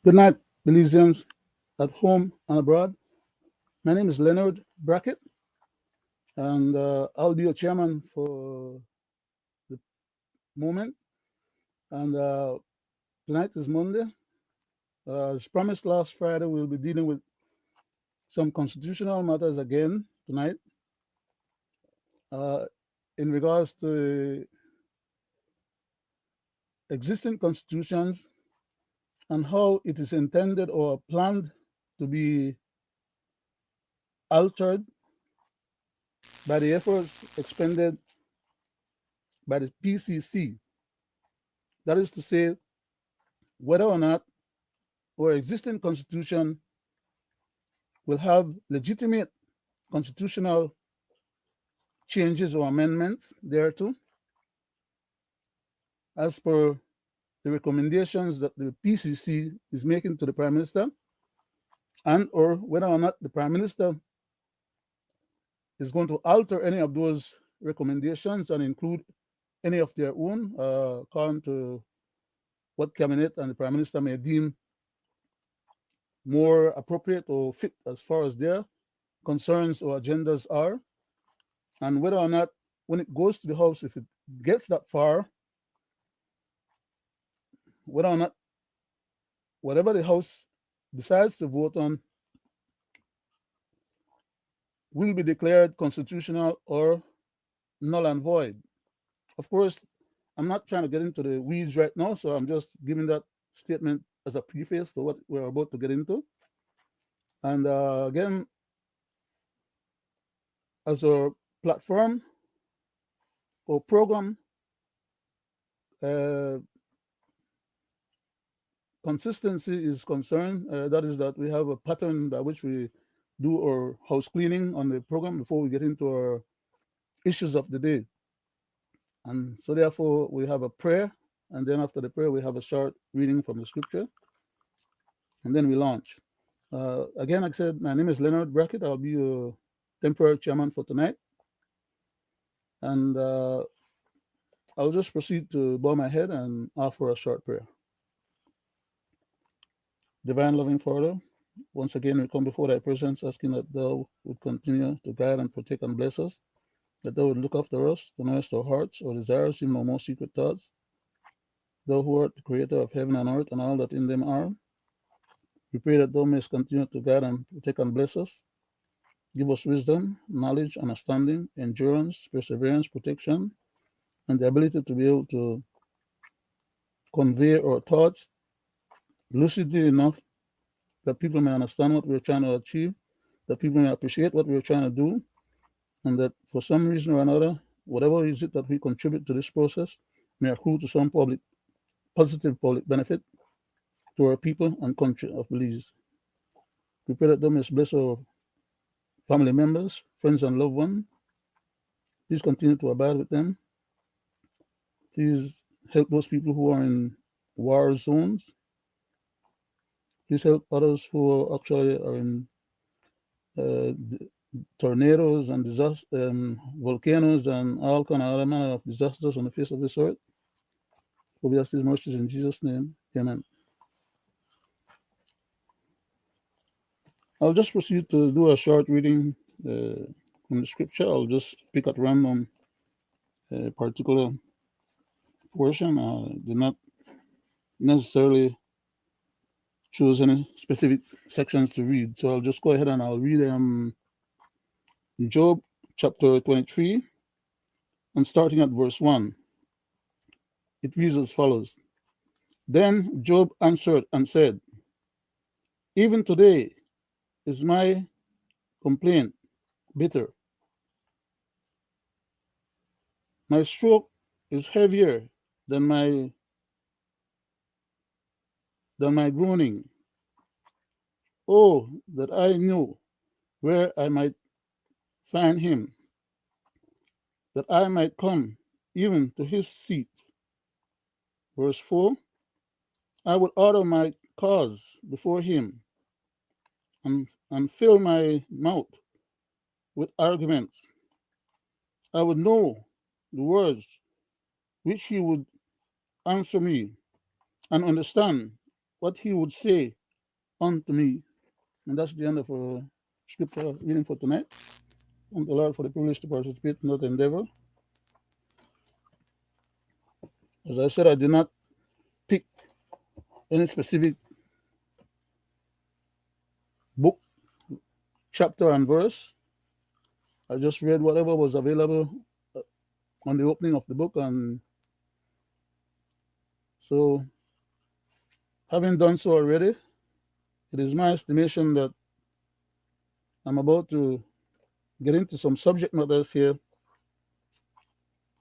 Good night, Belizeans at home and abroad. My name is Leonard Brackett, and I'll be your chairman for the moment. And tonight is Monday. As promised last Friday, we'll be dealing with some constitutional matters again tonight uh, in regards to existing constitutions and how it is intended or planned to be altered by the efforts expended by the PCC. That is to say, whether or not our existing constitution will have legitimate constitutional changes or amendments thereto, as per the recommendations that the PCC is making to the Prime Minister, and or whether or not the Prime Minister is going to alter any of those recommendations and include any of their own, according to what Cabinet and the Prime Minister may deem more appropriate or fit as far as their concerns or agendas are, and whether or not, when it goes to the House, if it gets that far, whether or not whatever the House decides to vote on will be declared constitutional or null and void. Of course, I'm not trying to get into the weeds right now, so I'm just giving that statement as a preface to what we're about to get into. And again, as a platform or program, consistency is concerned. That is that we have a pattern by which we do our house cleaning on the program before we get into our issues of the day. And so therefore we have a prayer, and then after the prayer we have a short reading from the scripture, and then we launch. Again, like I said, my name is Leonard Brackett. I'll be your temporary chairman for tonight. And I'll just proceed to bow my head and offer a short prayer. Divine loving Father, once again we come before thy presence asking that thou would continue to guide and protect and bless us, that thou would look after us, to know our hearts, our desires, even our most secret thoughts. Thou who art the creator of heaven and earth and all that in them are, we pray that thou mayest continue to guide and protect and bless us. Give us wisdom, knowledge, understanding, endurance, perseverance, protection, and the ability to be able to convey our thoughts lucidly enough that people may understand what we're trying to achieve, that people may appreciate what we're trying to do, and that for some reason or another, whatever is it that we contribute to this process may accrue to some positive public benefit to our people and country of Belize. We pray that thou mayest bless our family members, friends, and loved ones. Please continue to abide with them. Please help those people who are in war zones. Please help others who actually are in tornadoes and volcanoes and all kind of other manner of disasters on the face of this earth. For we ask these mercies in Jesus' name. Amen. I'll just proceed to do a short reading from the scripture. I'll just pick at random a particular portion. I did not necessarily choose any specific sections to read. So I'll just go ahead and I'll read Job chapter 23 and starting at verse 1. It reads as follows. Then Job answered and said, even today is my complaint bitter. My stroke is heavier than my groaning. Oh, that I knew where I might find him, that I might come even to his seat. Verse 4, I would order my cause before him and fill my mouth with arguments. I would know the words which he would answer me and understand what he would say unto me. And that's the end of our scripture reading for tonight. Thank the Lord for the privilege to participate in that endeavor. As I said, I did not pick any specific book, chapter, and verse. I just read whatever was available on the opening of the book. And so, having done so already, it is my estimation that I'm about to get into some subject matters here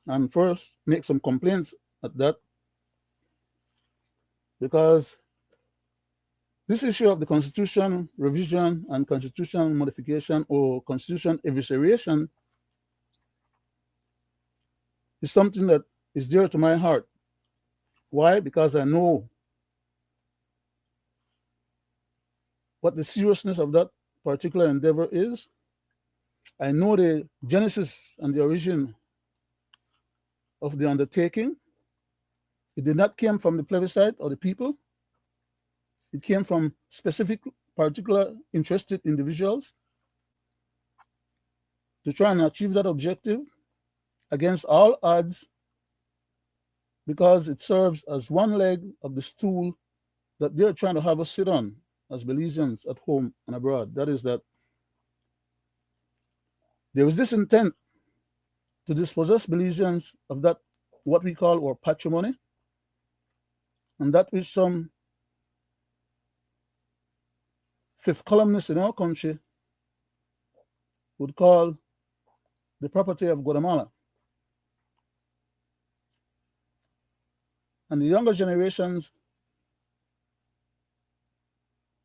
and first make some complaints at that, because this issue of the Constitution revision and Constitution modification or Constitution evisceration is something that is dear to my heart. Why? Because I know what the seriousness of that particular endeavor is. I know the genesis and the origin of the undertaking. It did not come from the plebiscite or the people. It came from specific, particular interested individuals to try and achieve that objective against all odds, because it serves as one leg of the stool that they're trying to have us sit on as Belizeans at home and abroad. That is that there was this intent to dispossess Belizeans of that, what we call our patrimony, and that which some fifth columnists in our country would call the property of Guatemala. And the younger generations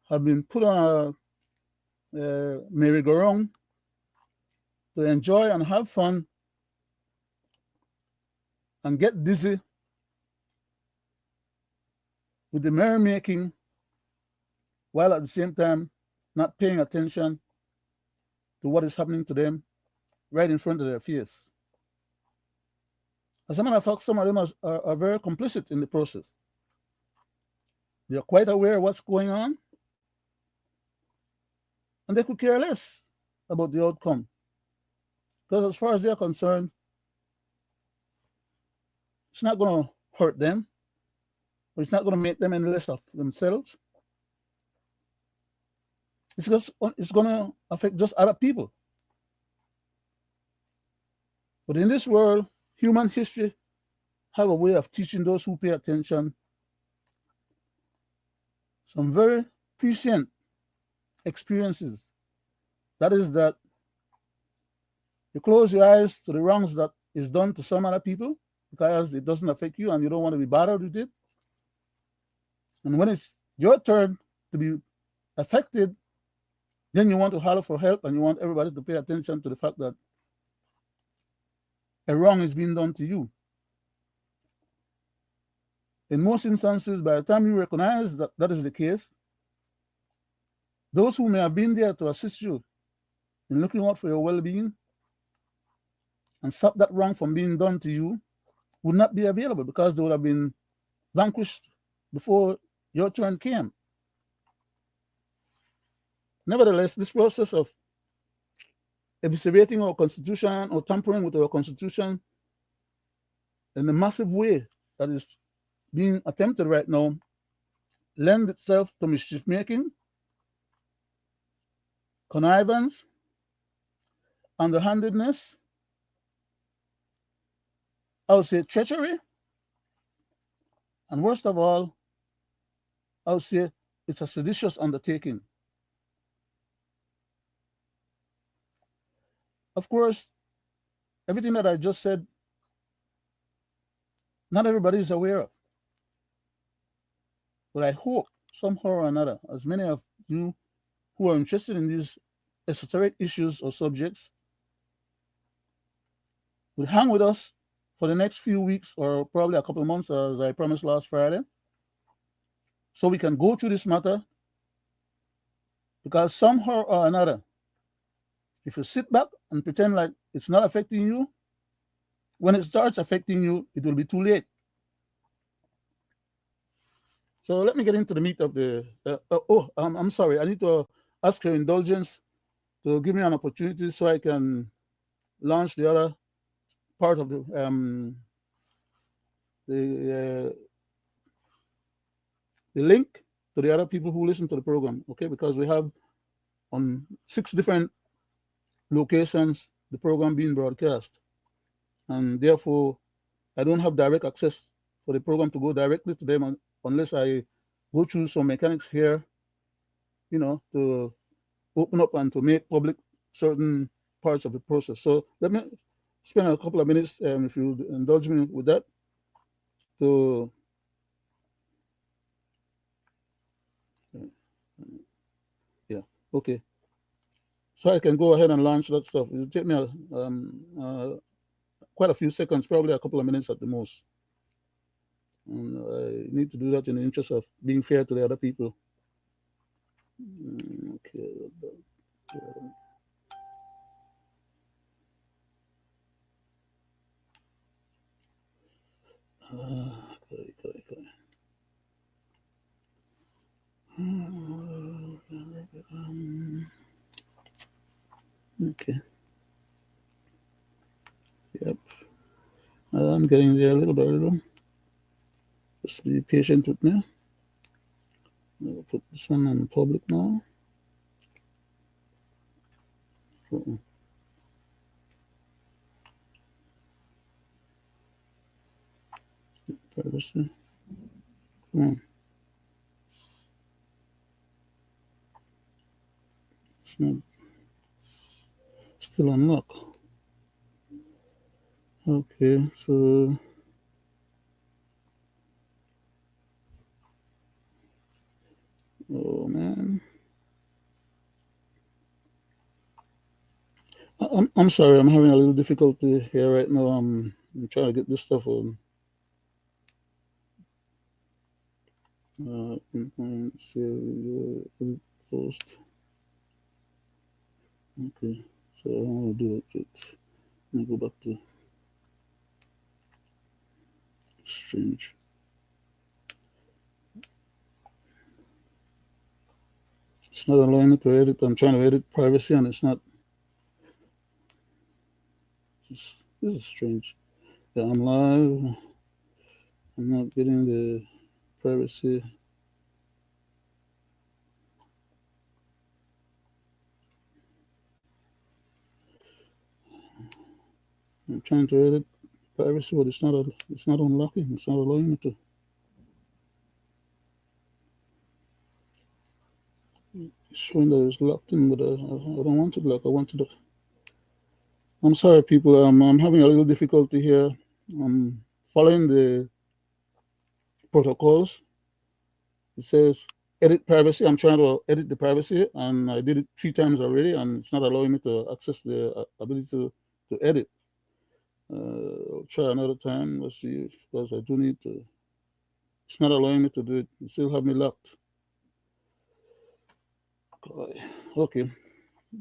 have been put on a merry-go-round to enjoy and have fun and get dizzy with the merrymaking, while at the same time not paying attention to what is happening to them right in front of their face. As a matter of fact, some of them are very complicit in the process. They are quite aware of what's going on, and they could care less about the outcome. Because as far as they're concerned, it's not going to hurt them, or it's not going to make them any less of themselves. It's going to affect just other people. But in this world, human history have a way of teaching those who pay attention some very prescient experiences. That is that you close your eyes to the wrongs that is done to some other people because it doesn't affect you and you don't want to be bothered with it. And when it's your turn to be affected, then you want to holler for help and you want everybody to pay attention to the fact that a wrong is being done to you. In most instances, by the time you recognize that that is the case, those who may have been there to assist you in looking out for your well-being and stop that wrong from being done to you would not be available because they would have been vanquished before your turn came. Nevertheless, this process of eviscerating our constitution or tampering with our constitution in a massive way that is being attempted right now lends itself to mischief making, connivance, underhandedness, I would say treachery, and worst of all, I would say it's a seditious undertaking. Of course, everything that I just said, not everybody is aware of. But I hope somehow or another, as many of you who are interested in these esoteric issues or subjects will hang with us for the next few weeks or probably a couple of months, as I promised last Friday, so we can go through this matter, because somehow or another, if you sit back and pretend like it's not affecting you, when it starts affecting you, it will be too late. So let me get into the meat of the. I'm sorry. I need to ask your indulgence to give me an opportunity so I can launch the other part of the the link to the other people who listen to the program. Okay, because we have on 6 different locations the program being broadcast, and therefore I don't have direct access for the program to go directly to them unless I go through some mechanics here, to open up and to make public certain parts of the process. So let me spend a couple of minutes, if you indulge me with that, to yeah, okay. So I can go ahead and launch that stuff. It'll take me quite a few seconds, probably a couple of minutes at the most. And I need to do that in the interest of being fair to the other people. Okay. Okay. Okay. Yep. I'm getting there little by little. Just be patient with me. I'll put this one on public now. Privacy. Come on. It's not still unlocked. Okay, so oh man. I'm sorry, I'm having a little difficulty here right now. I'm trying to get this stuff on save post. Okay, so I want to do it. Let me go back to strange. It's not allowing me to edit. I'm trying to edit privacy and it's not. This is strange. Yeah, I'm live. I'm not getting the privacy. I'm trying to edit privacy, but it's not unlocking. It's not allowing me to. It's showing that it's locked in, but I don't want it locked. I want it. I'm sorry, people. I'm having a little difficulty here. I'm following the protocols. It says edit privacy. I'm trying to edit the privacy, and I did it 3 times already, and it's not allowing me to access the ability to edit. I'll try another time. Let's see, because I do need to. It's not allowing me to do it. It still have me locked. Okay,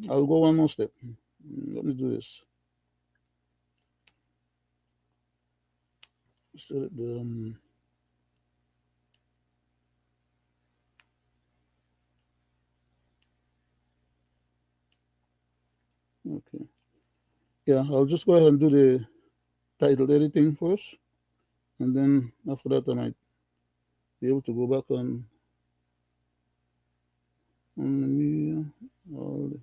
I'll go one more step. Let me do this. So that the okay, yeah, I'll just go ahead and do the title editing first, and then after that, I might be able to go back on the media. All the,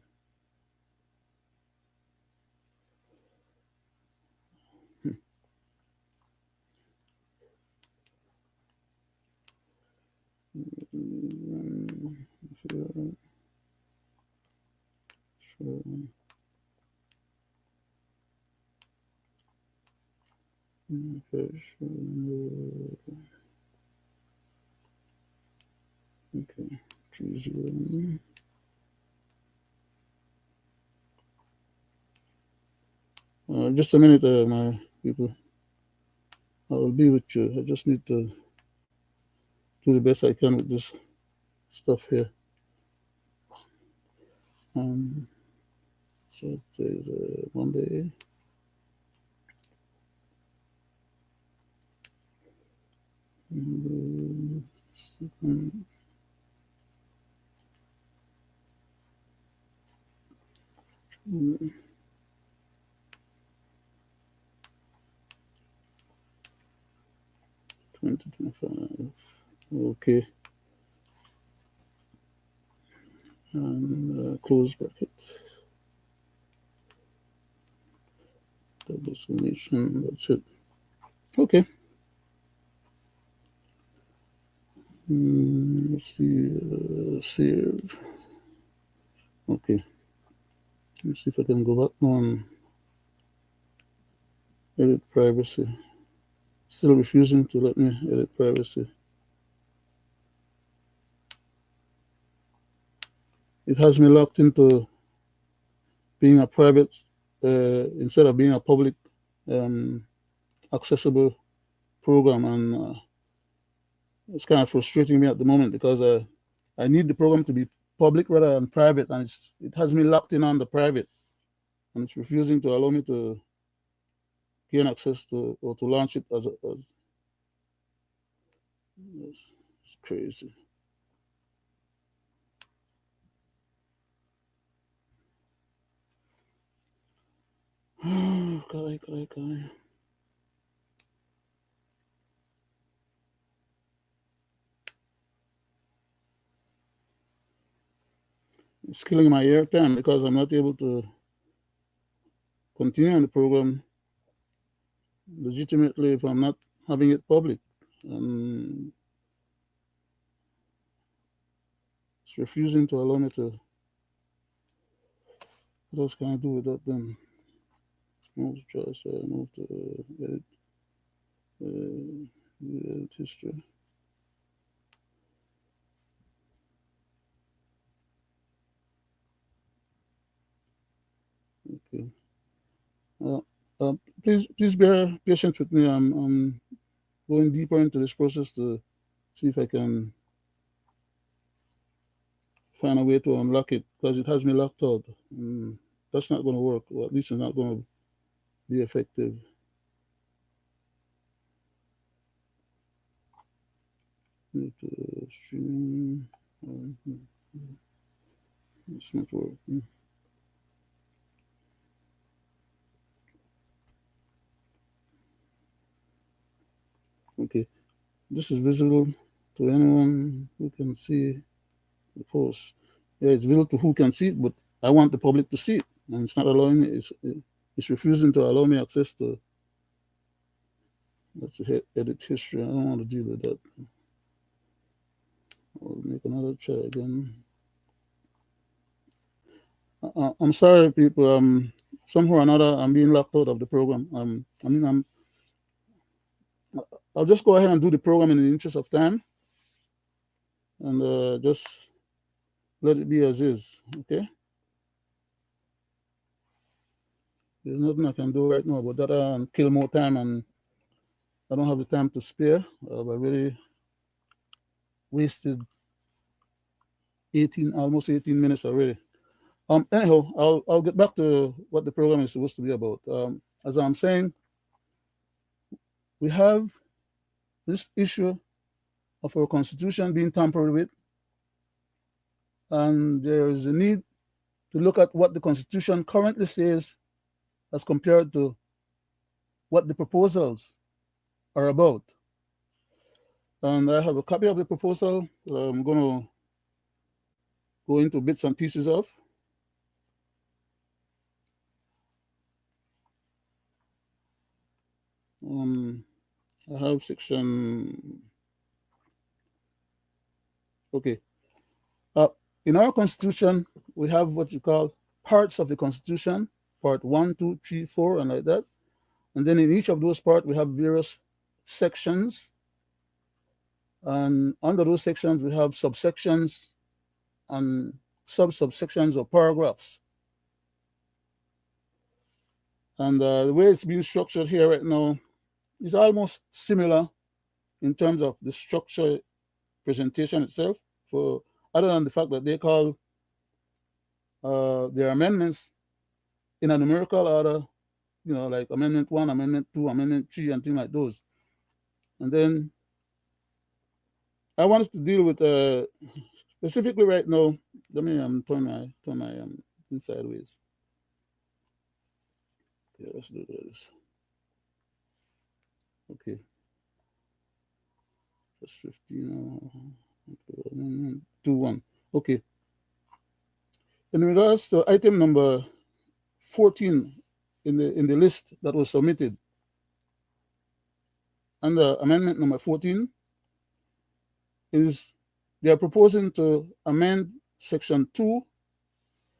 okay, choose just a minute, my people. I will be with you. I just need to do the best I can with this stuff here. So today's Monday. 2025. Okay. And close bracket. Double exclamation. That's it. Okay. Let's see. Save. Okay. Let's see if I can go back on edit privacy. Still refusing to let me edit privacy. It has me locked into being a private instead of being a public accessible program, and it's kind of frustrating me at the moment because I need the program to be public rather than private, and it has me locked in on the private, and it's refusing to allow me to gain access to or to launch it as it's crazy. God. It's killing my airtime because I'm not able to continue on the program legitimately if I'm not having it public. And it's refusing to allow me to. What else can I do with that then? Move to choice, move to edit history. Okay. Uh, please bear patience with me. I'm going deeper into this process to see if I can find a way to unlock it because it has me locked out. That's not going to work, or at least it's not going to be effective. Streaming. It's not working. Okay. This is visible to anyone who can see the post. Yeah, it's visible to who can see it, but I want the public to see it, and it's not allowing me. It's refusing to allow me access to. Let's edit history. I don't want to deal with that. I'll make another try again. I'm sorry, people. Somehow or another, I'm being locked out of the program. I'll just go ahead and do the program in the interest of time, and just let it be as is. Okay. There's nothing I can do right now but that and kill more time, and I don't have the time to spare. I really wasted almost 18 minutes already. Anyhow, I'll get back to what the program is supposed to be about. As I'm saying, we have this issue of our constitution being tampered with, and there is a need to look at what the constitution currently says as compared to what the proposals are about. And I have a copy of the proposal that I'm going to go into bits and pieces of. I have section. Okay. In our constitution, we have what you call parts of the constitution, part 1, 2, 3, 4, and like that. And then in each of those parts, we have various sections. And under those sections, we have subsections and subsections or paragraphs. And the way it's being structured here right now is almost similar in terms of the structure presentation itself, for other than the fact that they call their amendments in a numerical order, like Amendment 1, Amendment 2, Amendment 3, and things like those. And then I wanted to deal with specifically right now. Let me turn my thing sideways. Okay, let's do this. Okay, that's 15. 2-1. Okay. In regards to item number 14 in the list that was submitted, under amendment number 14, is they are proposing to amend section 2,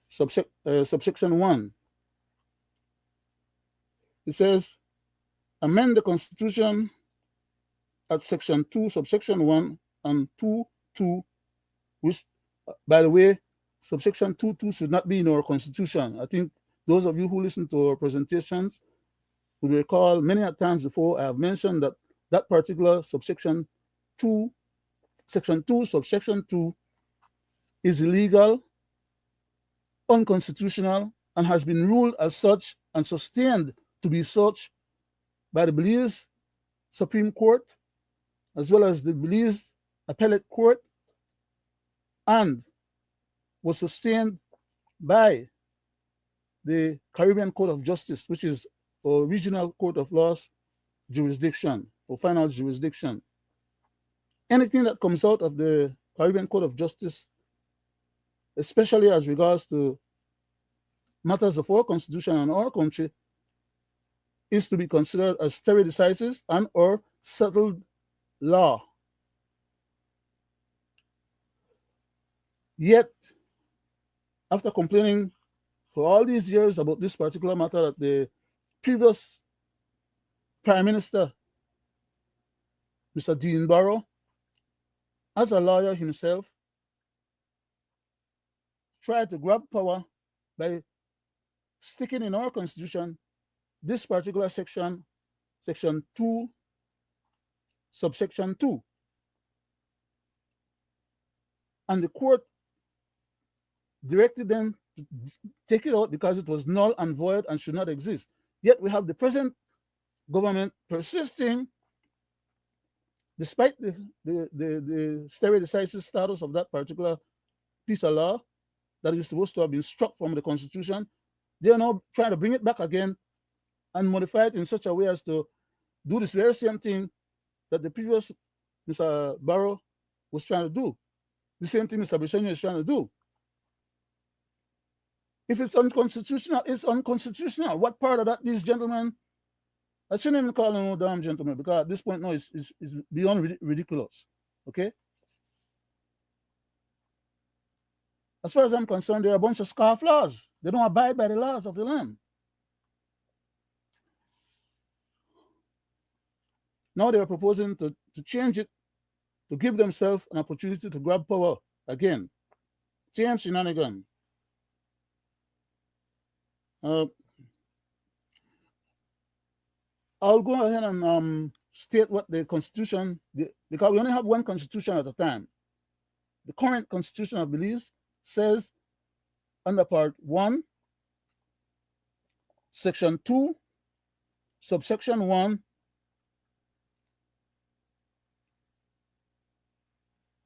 subsection 1. It says, amend the Constitution at section 2, subsection 1 and 2.2, which, by the way, subsection 2.2 should not be in our Constitution. I think those of you who listen to our presentations would recall many times before I have mentioned that that particular subsection 2, section 2, subsection 2 is illegal, unconstitutional, and has been ruled as such and sustained to be such by the Belize Supreme Court, as well as the Belize Appellate Court, and was sustained by the Caribbean Court of Justice, which is a regional court of laws jurisdiction or final jurisdiction. Anything that comes out of the Caribbean Court of Justice, especially as regards to matters of our constitution and our country, is to be considered as stare decisis and or settled law. Yet, after complaining for all these years about this particular matter, that the previous Prime Minister, Mr. Dean Barrow, as a lawyer himself, tried to grab power by sticking in our constitution this particular section, section 2, subsection 2. And the court directed them to take it out because it was null and void and should not exist. Yet we have the present government persisting, despite the stare decisis status of that particular piece of law that is supposed to have been struck from the Constitution. They are now trying to bring it back again and modify it in such a way as to do this very same thing that the previous Mr. Barrow was trying to do. The same thing Mr. Briseno is trying to do. If it's unconstitutional, it's unconstitutional. What part of that these gentlemen, I shouldn't even call them no damn gentlemen, because at this point now it's beyond ridiculous. Okay? As far as I'm concerned, they're a bunch of scofflaws. They don't abide by the laws of the land. Now they are proposing to change it, to give themselves an opportunity to grab power again. Same shenanigan. I'll go ahead and state what the Constitution, because we only have one Constitution at a time. The current Constitution of Belize says under Part 1, Section 2, Subsection 1,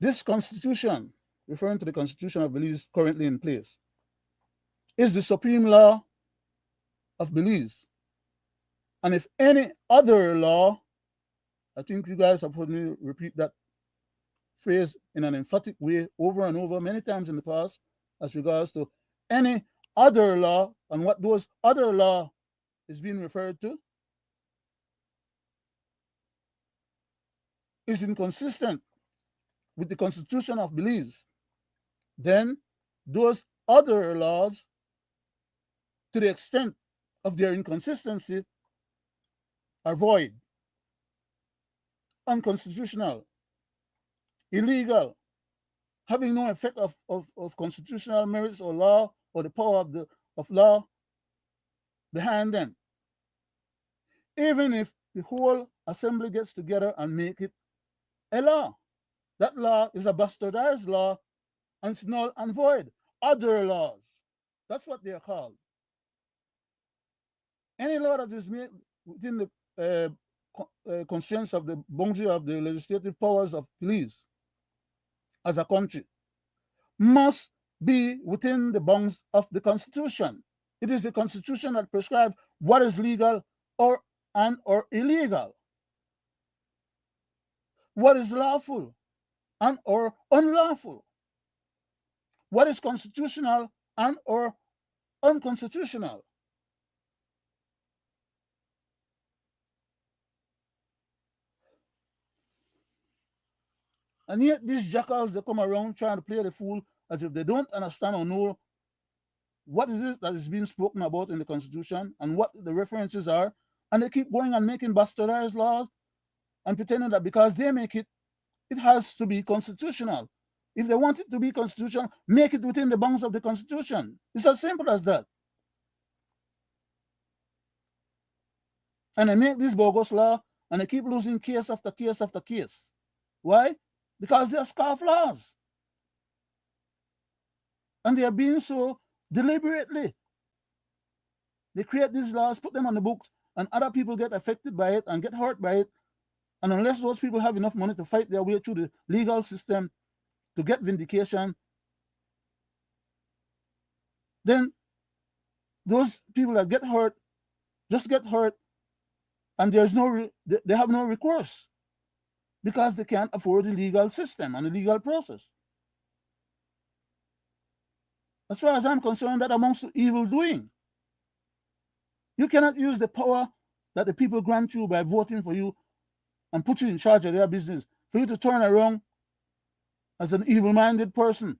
this Constitution, referring to the Constitution of Belize currently in place, is the supreme law of Belize. And if any other law, I think you guys have heard me repeat that phrase in an emphatic way over and over many times in the past, as regards to any other law and what those other law is being referred to, is inconsistent with the Constitution of Belize, then those other laws, to the extent of their inconsistency, are void, unconstitutional, illegal, having no effect of constitutional merits or law or the power of law behind them. Even if the whole assembly gets together and make it a law, that law is a bastardized law and it's null and void. Other laws, that's what they are called. Any law that is made within the constraints of the boundary of the legislative powers of police as a country must be within the bounds of the Constitution. It is the Constitution that prescribes what is legal or illegal, what is lawful and or unlawful, what is constitutional and or unconstitutional. And yet these jackals, they come around trying to play the fool as if they don't understand or know what is it that is being spoken about in the Constitution and what the references are. And they keep going and making bastardized laws and pretending that because they make it, it has to be constitutional. If they want it to be constitutional, make it within the bounds of the Constitution. It's as simple as that. And they make this bogus law and they keep losing case after case after case. Why? Because they are scarf laws. And they are being so deliberately. They create these laws, put them on the books, and other people get affected by it and get hurt by it. And unless those people have enough money to fight their way through the legal system to get vindication, then those people that get hurt just get hurt, and there's they have no recourse because they can't afford the legal system and the legal process. As far as I'm concerned, that amounts to evil doing. You cannot use the power that the people grant you by voting for you and put you in charge of their business for you to turn around as an evil-minded person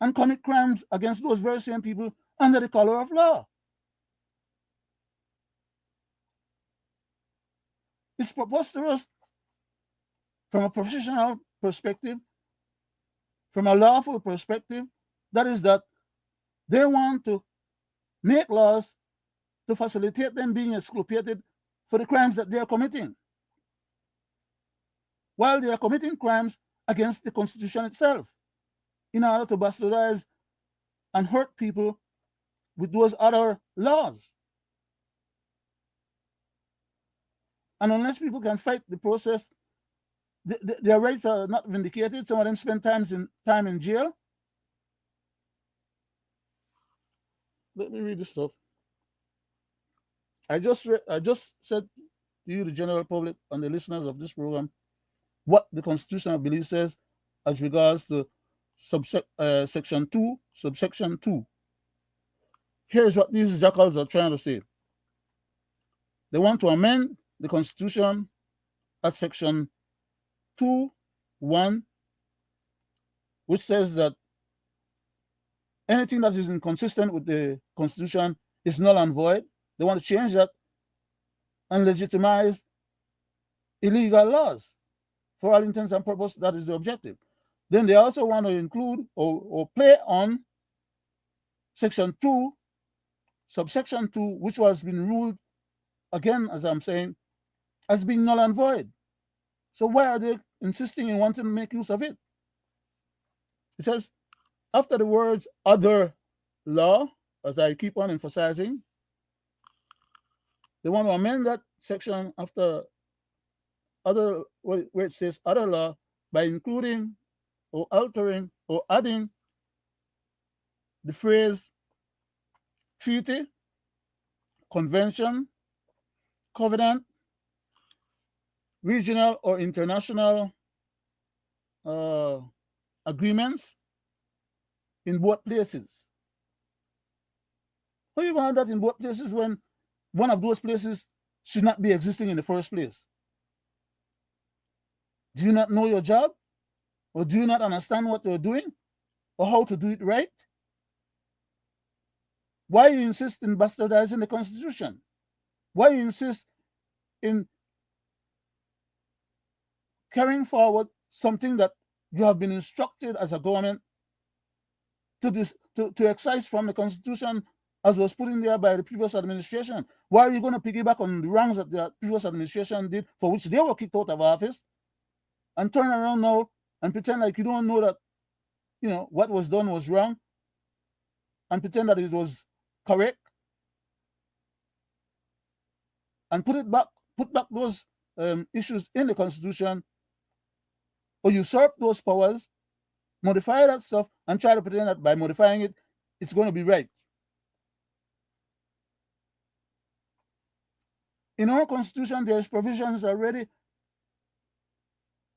and commit crimes against those very same people under the color of law. It's preposterous from a professional perspective, from a lawful perspective. That is that they want to make laws to facilitate them being exculpated for the crimes that they are committing, while they are committing crimes against the Constitution itself in order to bastardize and hurt people with those other laws. And unless people can fight the process, their rights are not vindicated. Some of them spend time in jail. Let me read this stuff. I just said to you, the general public and the listeners of this program, what the Constitution of Belize says as regards to section 2, subsection 2. Here's what these jackals are trying to say. They want to amend the Constitution at section 2(1), which says that anything that is inconsistent with the Constitution is null and void. They want to change that and legitimize illegal laws. For all intents and purposes, that is the objective. Then they also want to include or play on section 2, subsection 2, which was been ruled, again, as I'm saying, as being null and void. So why are they insisting in wanting to make use of it? It says, after the words other law, as I keep on emphasizing, they want to amend that section after other, where it says other law, by including or altering or adding the phrase treaty, convention, covenant, regional or international agreements in both places. How are you going to have that in both places when one of those places should not be existing in the first place? Do you not know your job? Or do you not understand what you're doing? Or how to do it right? Why you insist in bastardizing the Constitution? Why you insist in carrying forward something that you have been instructed as a government to excise from the Constitution as was put in there by the previous administration? Why are you going to piggyback on the wrongs that the previous administration did, for which they were kicked out of office, and turn around now and pretend like you don't know that, what was done was wrong, and pretend that it was correct, and put back those issues in the Constitution, or usurp those powers modify that stuff and try to pretend that by modifying it, it's going to be right. In our constitution, there's provisions already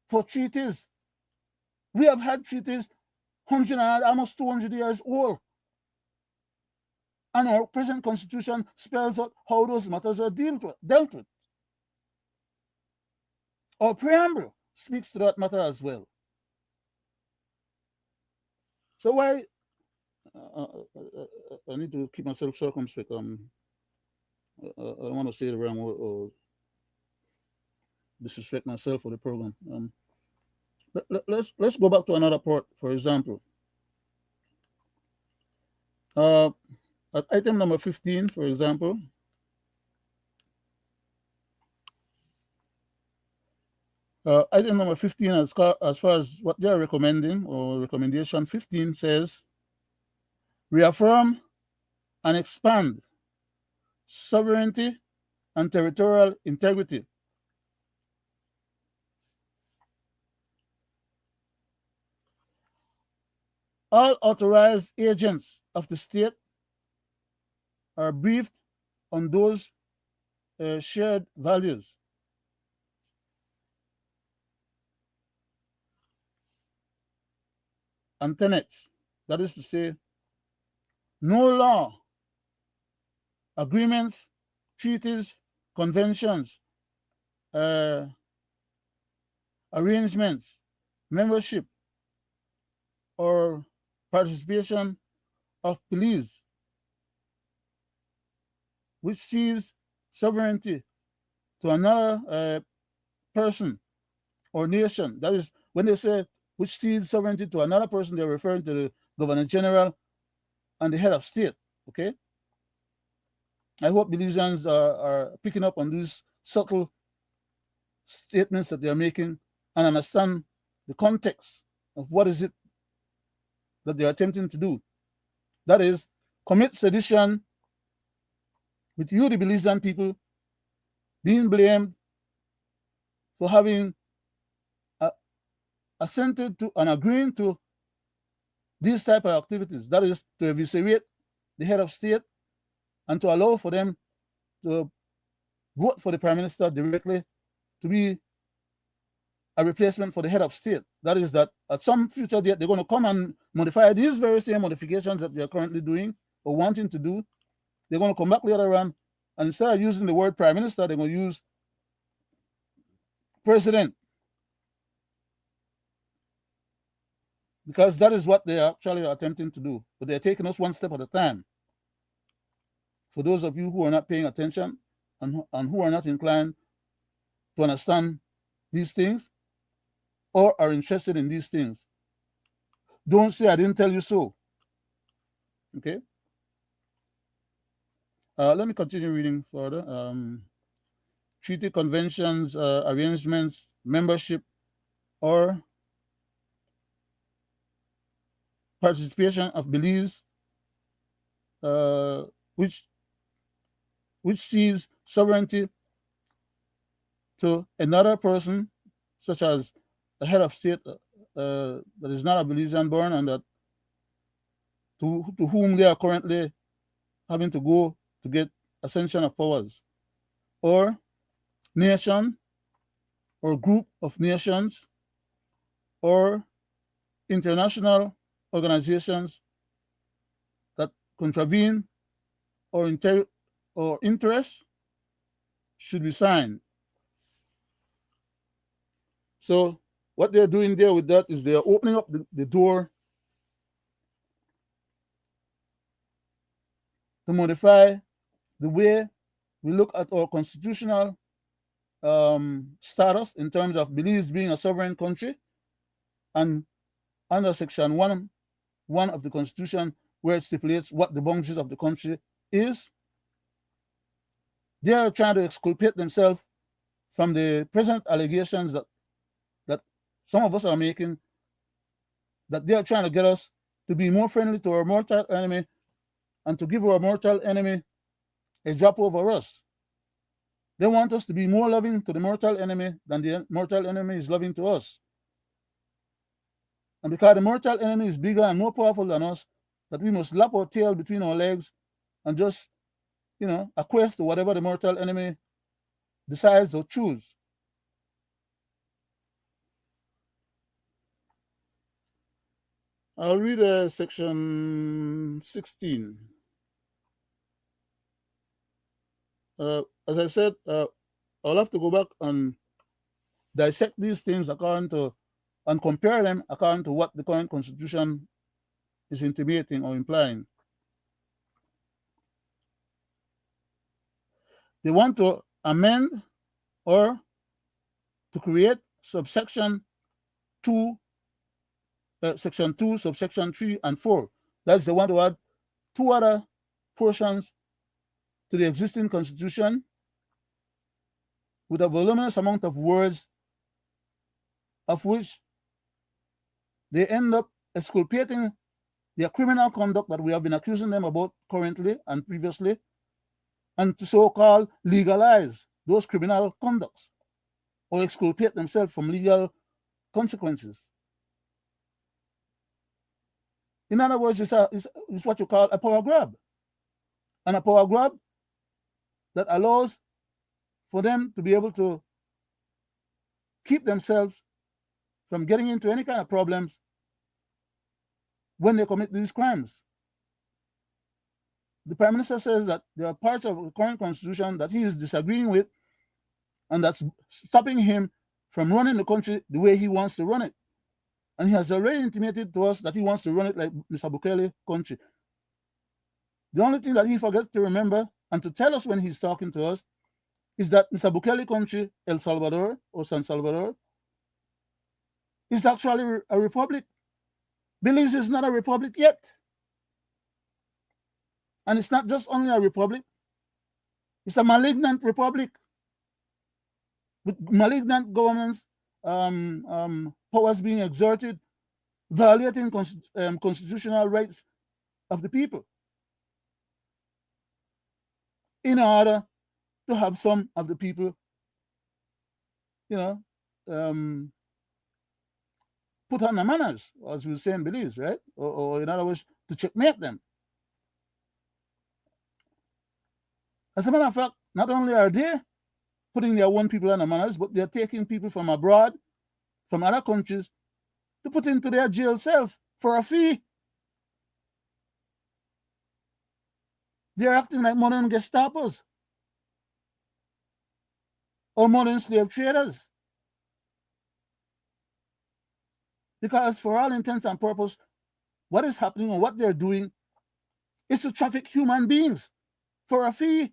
for treaties. We have had treaties 100 and almost 200 years old. And our present constitution spells out how those matters are dealt with. Our preamble speaks to that matter as well. So why I need to keep myself circumspect. I don't want to say the wrong word or disrespect myself or the program. Let's go back to another part. For example, at item number 15, for example, item number 15, as far as what they are recommending, or recommendation 15 says, reaffirm and expand sovereignty and territorial integrity. All authorized agents of the state are briefed on those shared values. And tenets. That is to say, no law, agreements, treaties, conventions, arrangements, membership, or participation of police which cedes sovereignty to another person or nation. That is, when they say which cedes sovereignty to another person, they're referring to the Governor General and the head of state. Okay? I hope Belizeans are picking up on these subtle statements that they're making and understand the context of what is it that they're attempting to do. That is, commit sedition with you, the Belizean people, being blamed for having assented to and agreeing to these type of activities. That is, to eviscerate the head of state and to allow for them to vote for the Prime Minister directly to be a replacement for the head of state. That is, that at some future date, they're going to come and modify these very same modifications that they're currently doing or wanting to do. They're going to come back later on, and instead of using the word Prime Minister, they're going to use President. Because that is what they are actually attempting to do. But they're taking us one step at a time. For those of you who are not paying attention and who are not inclined to understand these things or are interested in these things, don't say I didn't tell you so. Okay? Let me continue reading further. Treaty, conventions, arrangements, membership, or participation of Belize, which cedes sovereignty to another person, such as the head of state that is not a Belizean born and that to whom they are currently having to go to get ascension of powers, or nation or group of nations or international organizations that contravene or interests should be signed. So what they're doing there with that is they're opening up the door to modify the way we look at our constitutional status in terms of Belize being a sovereign country, and under section 1 of the Constitution, where it stipulates what the boundaries of the country is, they are trying to exculpate themselves from the present allegations that some of us are making, that they are trying to get us to be more friendly to our mortal enemy and to give our mortal enemy a drop over us. They want us to be more loving to the mortal enemy than the mortal enemy is loving to us. And because the mortal enemy is bigger and more powerful than us, that we must lap our tail between our legs and just, acquiesce to whatever the mortal enemy decides or choose. I'll read section 16. As I said, I'll have to go back and dissect these things according to and compare them according to what the current constitution is intimating or implying. They want to amend or to create subsection 2, section 2, subsection 3 and 4. That's the one to add 2 other portions to the existing constitution with a voluminous amount of words, of which they end up exculpating their criminal conduct that we have been accusing them about currently and previously, and to so-called legalize those criminal conducts or exculpate themselves from legal consequences. In other words, it's what you call a power grab. And a power grab that allows for them to be able to keep themselves from getting into any kind of problems when they commit these crimes. The Prime Minister says that there are parts of the current constitution that he is disagreeing with, and that's stopping him from running the country the way he wants to run it. And he has already intimated to us that he wants to run it like Mr. Bukele country. The only thing that he forgets to remember and to tell us when he's talking to us is that Mr. Bukele country, El Salvador or San Salvador, is actually a republic. Belize is not a republic yet. And it's not just only a republic, it's a malignant republic with malignant governments, powers being exerted, violating constitutional rights of the people in order to have some of the people, put on the manners, as we say in Belize, right? Or in other words, to checkmate them. As a matter of fact, not only are they putting their own people on the manners, but they're taking people from abroad, from other countries, to put into their jail cells for a fee. They're acting like modern Gestapos or modern slave traders. Because for all intents and purposes, what is happening or what they're doing is to traffic human beings for a fee.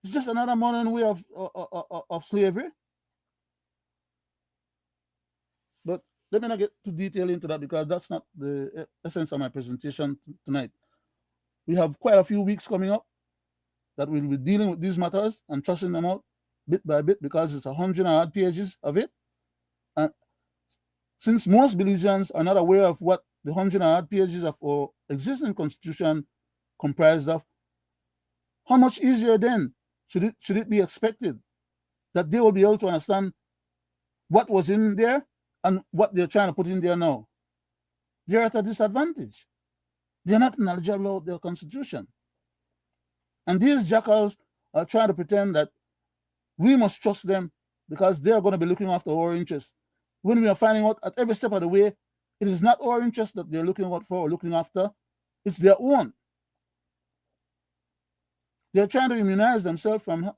It's just another modern way of slavery. But let me not get too detailed into that because that's not the essence of my presentation tonight. We have quite a few weeks coming up that we'll be dealing with these matters and tracing them out bit by bit because it's 100 and odd pages of it. And since most Belizeans are not aware of what the 100 and odd pages of our existing constitution comprised of, how much easier then should it be expected that they will be able to understand what was in there and what they're trying to put in there now? They're at a disadvantage. They're not knowledgeable about their constitution. And these jackals are trying to pretend that we must trust them because they're going to be looking after our interests. When we are finding out at every step of the way, it is not our interest that they're looking out for or looking after, it's their own. They're trying to immunize themselves from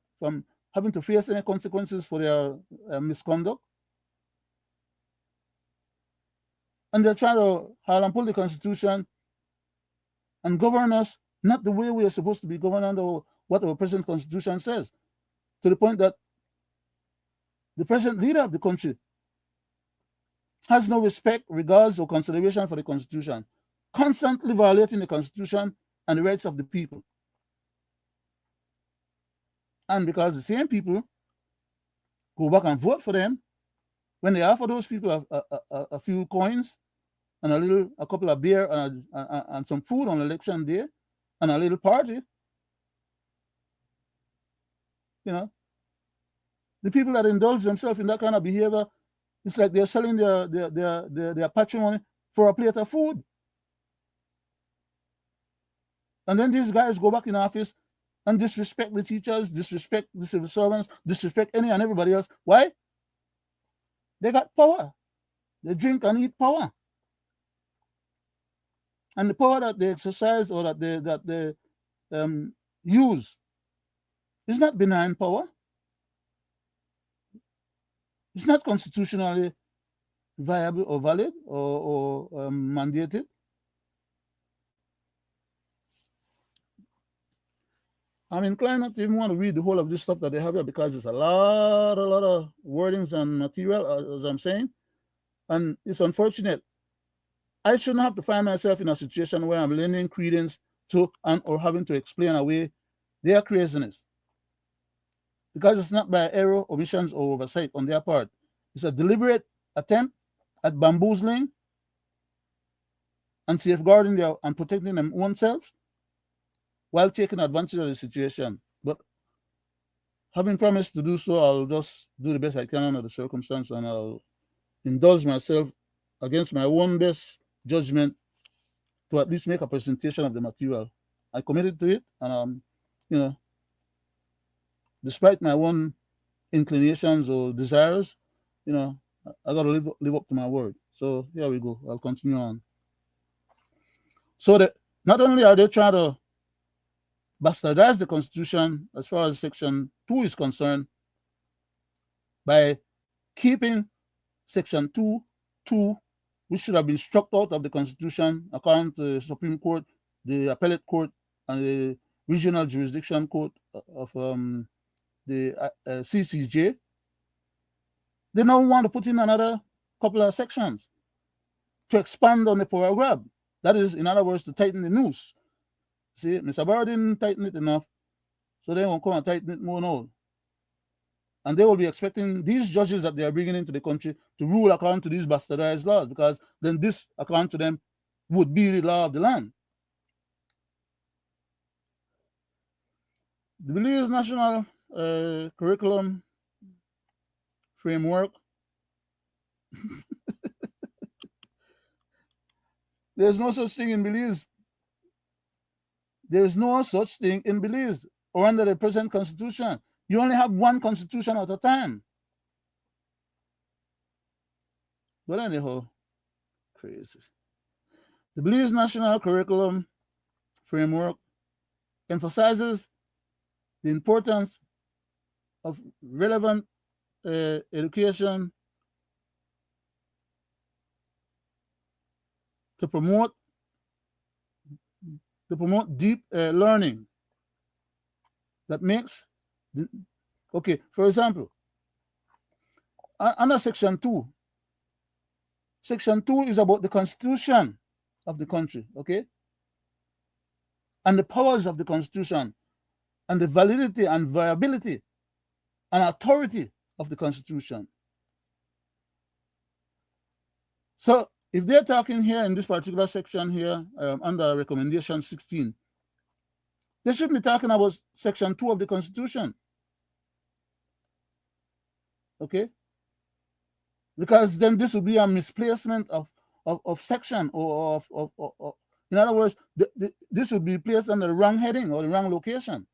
having to face any consequences for their misconduct. And they're trying to haul and pull the constitution and govern us not the way we are supposed to be governed under what our present constitution says, to the point that the present leader of the country has no respect, regards, or consideration for the constitution, constantly violating the constitution and the rights of the people. And because the same people go back and vote for them, when they offer those people a few coins and a couple of beer and some food on election day and a little party, the people that indulge themselves in that kind of behavior It's like they're selling their patrimony for a plate of food. And then these guys go back in office and disrespect the teachers, disrespect the civil servants, disrespect any and everybody else. Why? They got power. They drink and eat power. And the power that they exercise or that they use is not benign power. It's not constitutionally viable or valid or mandated. I'm inclined not to even want to read the whole of this stuff that they have here because it's a lot of wordings and material, as I'm saying. And it's unfortunate. I shouldn't have to find myself in a situation where I'm lending credence to and or having to explain away their craziness. Because it's not by error, omissions, or oversight on their part. It's a deliberate attempt at bamboozling and safeguarding their and protecting them own selves while taking advantage of the situation. But having promised to do so, I'll just do the best I can under the circumstance, and I'll indulge myself against my own best judgment to at least make a presentation of the material. I committed to it, and despite my own inclinations or desires, I got to live up to my word. So here we go. I'll continue on. So that not only are they trying to bastardize the Constitution as far as Section 2 is concerned by keeping Section 2, which should have been struck out of the Constitution according to the Supreme Court, the Appellate Court, and the Regional Jurisdiction Court of the CCJ. They now want to put in another couple of sections to expand on the power grab. That is, in other words, to tighten the noose. See, Mr. Barrow didn't tighten it enough, so they won't come and tighten it more now. And they will be expecting these judges that they are bringing into the country to rule according to these bastardized laws, because then this, according to them, would be the law of the land. The Belize National Curriculum Framework, there's no such thing in Belize. There is no such thing in Belize or under the present constitution. You only have one constitution at a time. But anyhow, crazy. The Belize National Curriculum Framework emphasizes the importance of relevant education to promote deep learning that makes for example, under Section 2 is about the constitution of the country, and the powers of the constitution and the validity and viability and authority of the constitution. So if they're talking here in this particular section here under recommendation 16, they should be talking about Section 2 of the Constitution. Because then this would be a misplacement of section or in other words, this would be placed on the wrong heading or the wrong location.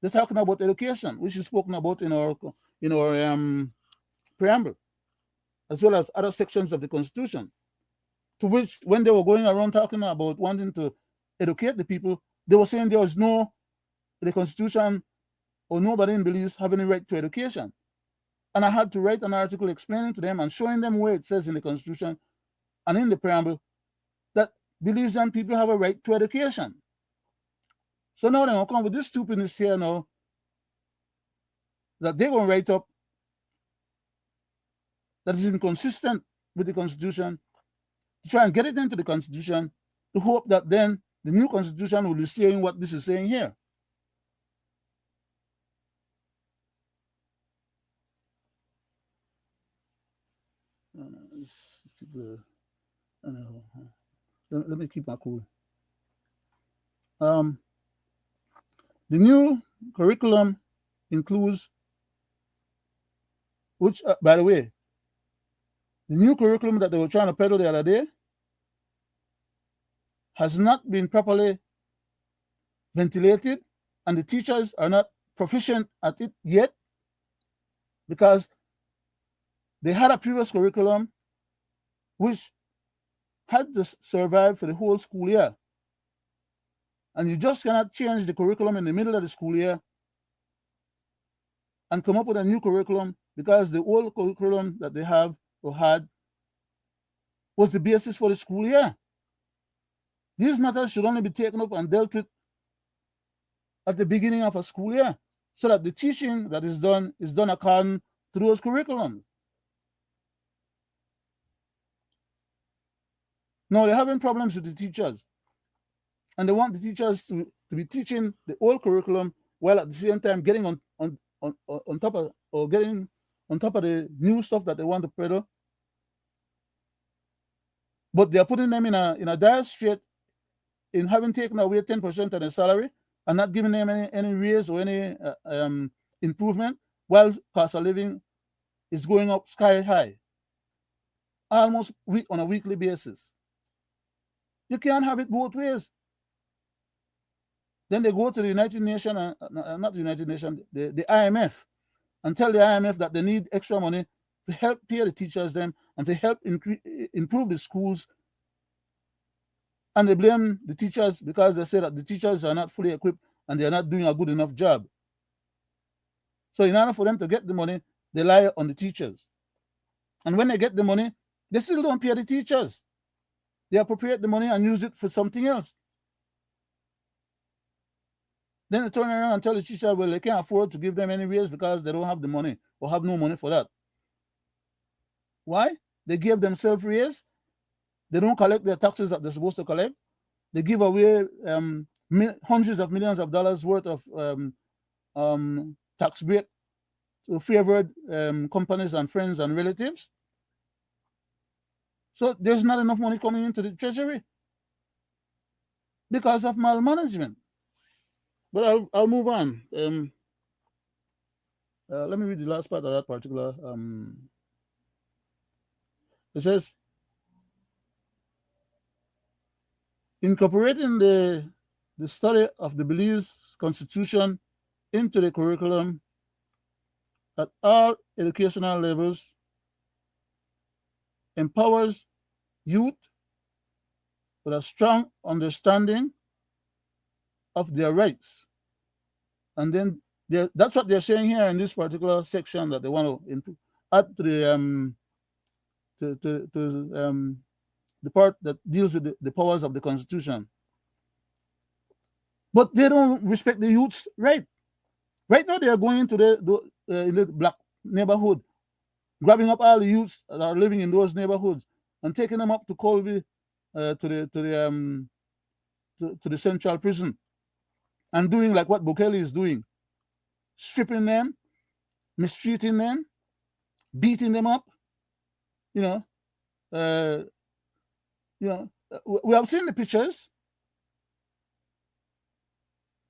They're talking about education, which is spoken about in our preamble, as well as other sections of the Constitution, to which when they were going around talking about wanting to educate the people, they were saying there was the Constitution or nobody in Belize have any right to education. And I had to write an article explaining to them and showing them where it says in the Constitution and in the preamble that Belizean people have a right to education. So now they're going to come with this stupidness here now that they're going to write up that is inconsistent with the Constitution, to try and get it into the Constitution, to hope that then the new Constitution will be saying what this is saying here. Let me keep my cool. The new curriculum includes, which, by the way, The new curriculum that they were trying to peddle the other day has not been properly ventilated, and the teachers are not proficient at it yet because they had a previous curriculum which had to survive for the whole school year. And you just cannot change the curriculum in the middle of the school year and come up with a new curriculum because the old curriculum that they have or had was the basis for the school year. These matters should only be taken up and dealt with at the beginning of a school year so that the teaching that is done according to those curriculums. No, they're having problems with the teachers. And they want the teachers to be teaching the old curriculum while at the same time getting on top of, or getting on top of the new stuff that they want to peddle. But they're putting them in a dire strait in having taken away 10% of their salary and not giving them any raise or any improvement, while cost of living is going up sky high, almost on a weekly basis. You can't have it both ways. Then they go to the United Nations, not the United Nations, the IMF, and tell the IMF that they need extra money to help pay the teachers them and to help improve the schools. And they blame the teachers because they say that the teachers are not fully equipped and they are not doing a good enough job. So in order for them to get the money, they lie on the teachers. And when they get the money, they still don't pay the teachers. They appropriate the money and use it for something else. Then they turn around and tell the teacher, well, they can't afford to give them any raise because they don't have the money or have no money for that. Why? They give themselves raise. They don't collect their taxes that they're supposed to collect. They give away hundreds of millions of dollars worth of tax break to favored companies and friends and relatives. So there's not enough money coming into the treasury because of malmanagement. But I'll move on. Let me read the last part of that particular. It says, incorporating the study of the Belize Constitution into the curriculum at all educational levels empowers youth with a strong understanding of their rights. And then that's what they're saying here in this particular section that they want to improve, add to the part that deals with the powers of the Constitution. But they don't respect the youth's right. Right now, they are going into in the black neighborhood, grabbing up all the youths that are living in those neighborhoods and taking them up to Colby, to the central prison, and doing like what Bukele is doing, stripping them, mistreating them, beating them up. We have seen the pictures,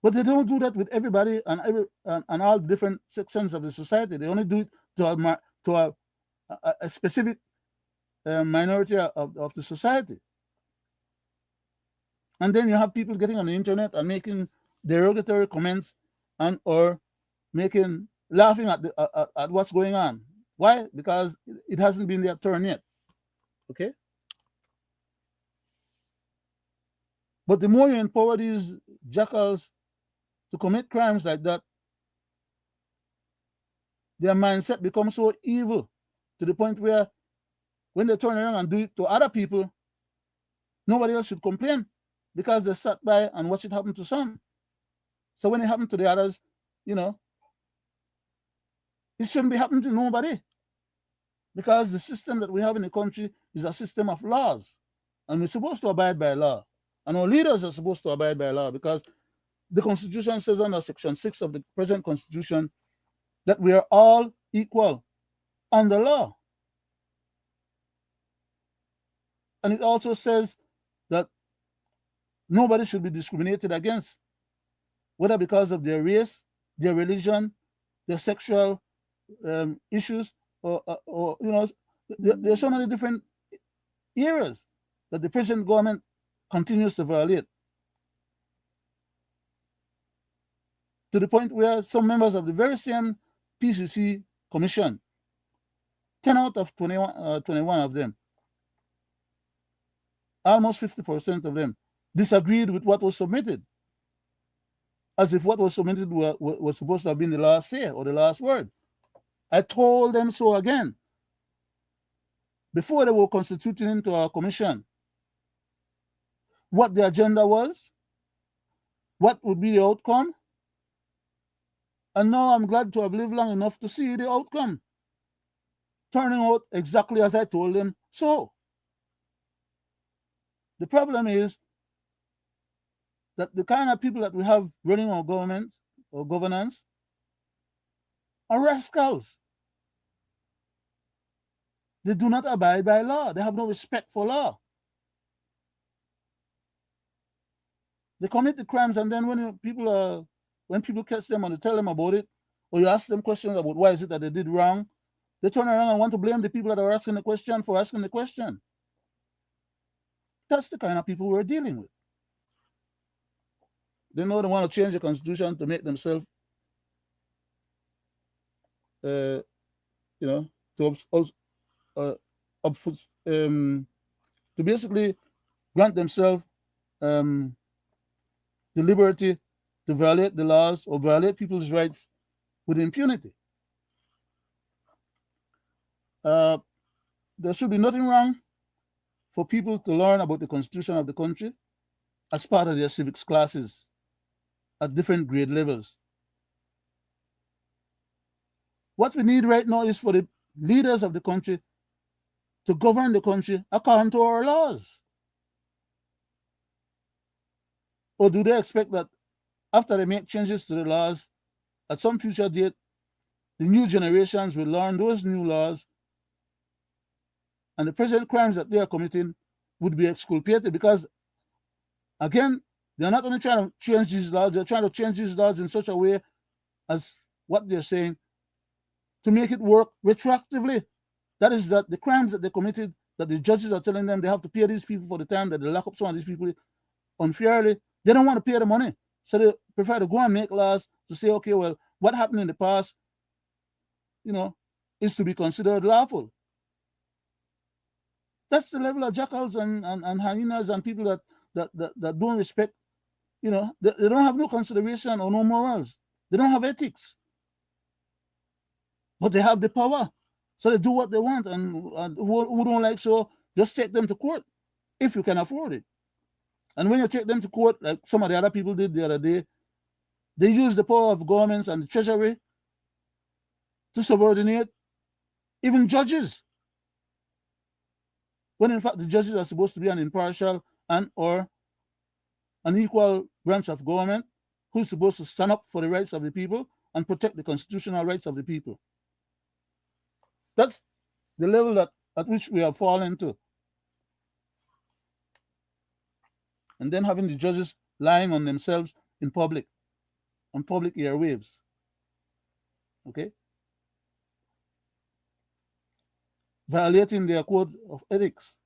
but they don't do that with everybody and all different sections of the society. They only do it to a specific minority of the society. And then you have people getting on the internet and making derogatory comments and or laughing at what's going on. Why? Because it hasn't been their turn yet. Okay? But the more you empower these jackals to commit crimes like that, their mindset becomes so evil to the point where when they turn around and do it to other people, nobody else should complain because they sat by and watch it happen to some. So when it happened to the others, it shouldn't be happening to nobody, because the system that we have in the country is a system of laws, and we're supposed to abide by law, and our leaders are supposed to abide by law, because the Constitution says under Section 6 of the present Constitution that we are all equal under law. And it also says that nobody should be discriminated against, whether because of their race, their religion, their sexual issues, or There are so many different areas that the present government continues to violate, to the point where some members of the very same PCC commission, 10 out of 21 of them, almost 50% of them, disagreed with what was submitted, as if what was submitted was supposed to have been the last say or the last word. I told them so again before they were constituted into our commission, what the agenda was, what would be the outcome, and now I'm glad to have lived long enough to see the outcome turning out exactly as I told them so. The problem is that the kind of people that we have running our government or governance are rascals. They do not abide by law. They have no respect for law. They commit the crimes, and then when people catch them and they tell them about it, or you ask them questions about why is it that they did wrong, they turn around and want to blame the people that are asking the question for asking the question. That's the kind of people we're dealing with. They know they want to change the constitution to make themselves, to to basically grant themselves the liberty to violate the laws or violate people's rights with impunity. There should be nothing wrong for people to learn about the constitution of the country as part of their civics classes at different grade levels. What we need right now is for the leaders of the country to govern the country according to our laws. Or do they expect that after they make changes to the laws, at some future date, the new generations will learn those new laws and the present crimes that they are committing would be exculpated? Because, again, they're not only trying to change these laws, they're trying to change these laws in such a way as what they're saying to make it work retroactively. That is, that the crimes that they committed, that the judges are telling them they have to pay these people for the time that they lock up some of these people unfairly, they don't want to pay the money. So they prefer to go and make laws to say, okay, well, what happened in the past, is to be considered lawful. That's the level of jackals and hyenas and people that don't respect, they don't have no consideration or no morals. They don't have ethics. But they have the power. So they do what they want. And who don't like so, just take them to court if you can afford it. And when you take them to court, like some of the other people did the other day, they use the power of governments and the treasury to subordinate even judges, when in fact the judges are supposed to be an impartial and or an equal branch of government who's supposed to stand up for the rights of the people and protect the constitutional rights of the people. That's the level at which we have fallen to. And then having the judges lying on themselves in public, on public airwaves. Okay? Violating their code of ethics.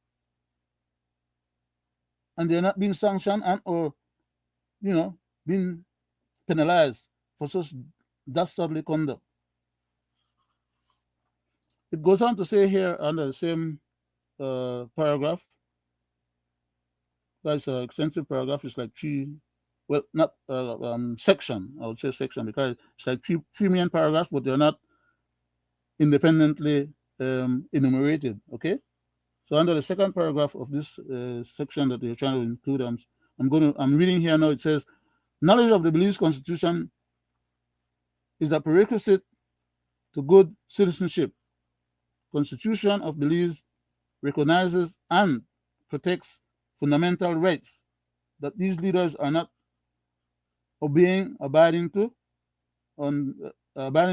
And they're not being sanctioned and or, being penalized for such dastardly conduct. It goes on to say here under the same paragraph, that's an extensive paragraph, it's like not section, I would say section, because it's like three main paragraphs, but they're not independently enumerated, okay? So under the second paragraph of this section that they're trying to include, I'm reading here now, it says, knowledge of the Belize Constitution is a prerequisite to good citizenship. Constitution of Belize recognizes and protects fundamental rights that these leaders are not abiding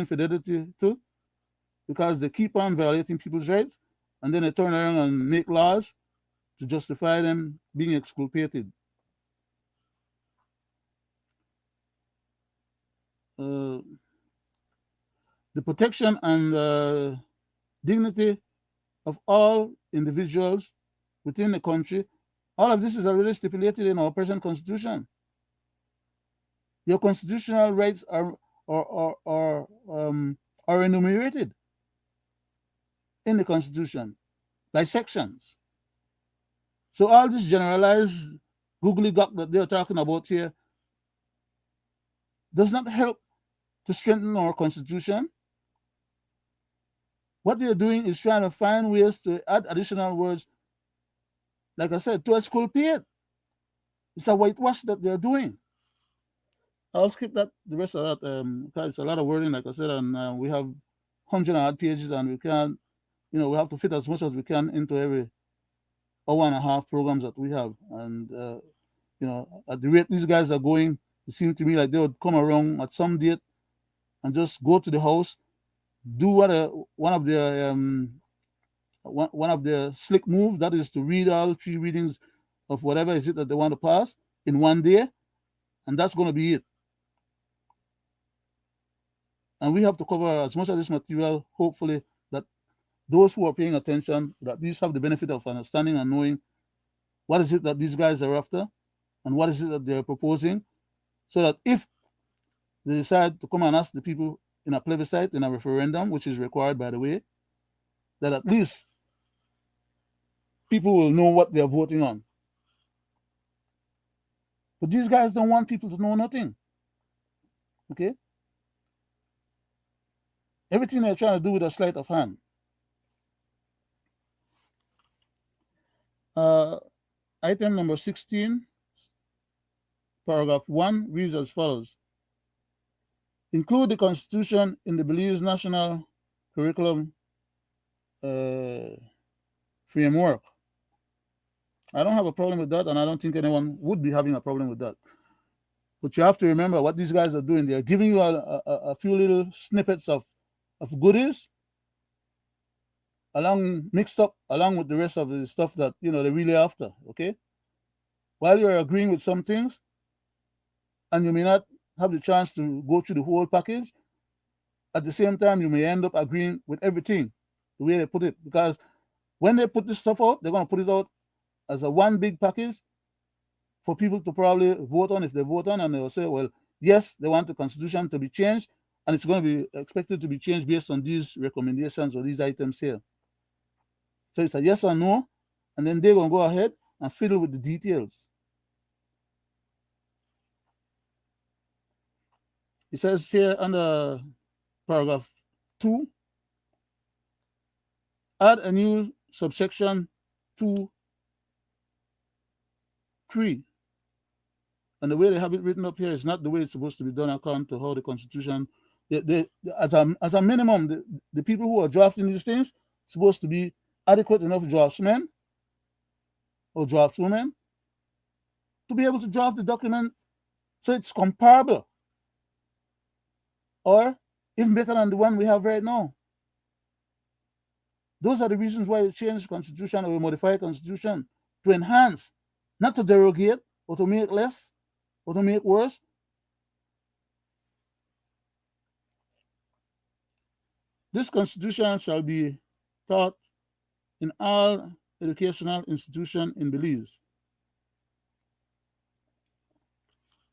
fidelity to, because they keep on violating people's rights, and then they turn around and make laws to justify them being exculpated. The protection and dignity of all individuals within the country. All of this is already stipulated in our present constitution. Your constitutional rights are enumerated in the constitution by sections. So all this generalized googly gawk that they're talking about here does not help to strengthen our constitution. What they're doing is trying to find ways to add additional words, like I said, to exculpate. It's a whitewash that they're doing. I'll skip that the rest of that because it's a lot of wording, like I said, and we have 100 pages, and we can't, we have to fit as much as we can into every hour and a half programs that we have. And at the rate these guys are going, it seemed to me like they would come around at some date and just go to the house, do one of their slick moves, that is to read all 3 readings of whatever is it that they want to pass in one day, and that's going to be it. And we have to cover as much of this material, hopefully, that those who are paying attention, that at least have the benefit of understanding and knowing what is it that these guys are after and what is it that they're proposing, so that if they decide to come and ask the people in a plebiscite, in a referendum, which is required, by the way, that at least people will know what they're voting on. But these guys don't want people to know nothing. Okay? Everything they're trying to do with a sleight of hand. Item number 16, paragraph 1 reads as follows. Include the Constitution in the Belize national curriculum framework. I don't have a problem with that, and I don't think anyone would be having a problem with that. But you have to remember what these guys are doing. They're giving you a few little snippets of goodies mixed up along with the rest of the stuff that they're really after. Okay, while you're agreeing with some things, and you may not have the chance to go through the whole package, at the same time you may end up agreeing with everything, the way they put it, because when they put this stuff out, they're going to put it out as a one big package for people to probably vote on. If they vote on, and they'll say, well, yes, they want the Constitution to be changed, and it's going to be expected to be changed based on these recommendations or these items here. So it's a yes or no, and then they're going to go ahead and fiddle with the details. It says here under paragraph 2, add a new subsection 2(3). And the way they have it written up here is not the way it's supposed to be done according to how the Constitution, as a minimum, the people who are drafting these things supposed to be adequate enough draftsmen or draftswomen to be able to draft the document so it's comparable, or even better than the one we have right now. Those are the reasons why we change the Constitution or we modify the Constitution, to enhance, not to derogate or to make less or to make worse. This Constitution shall be taught in all educational institutions in Belize.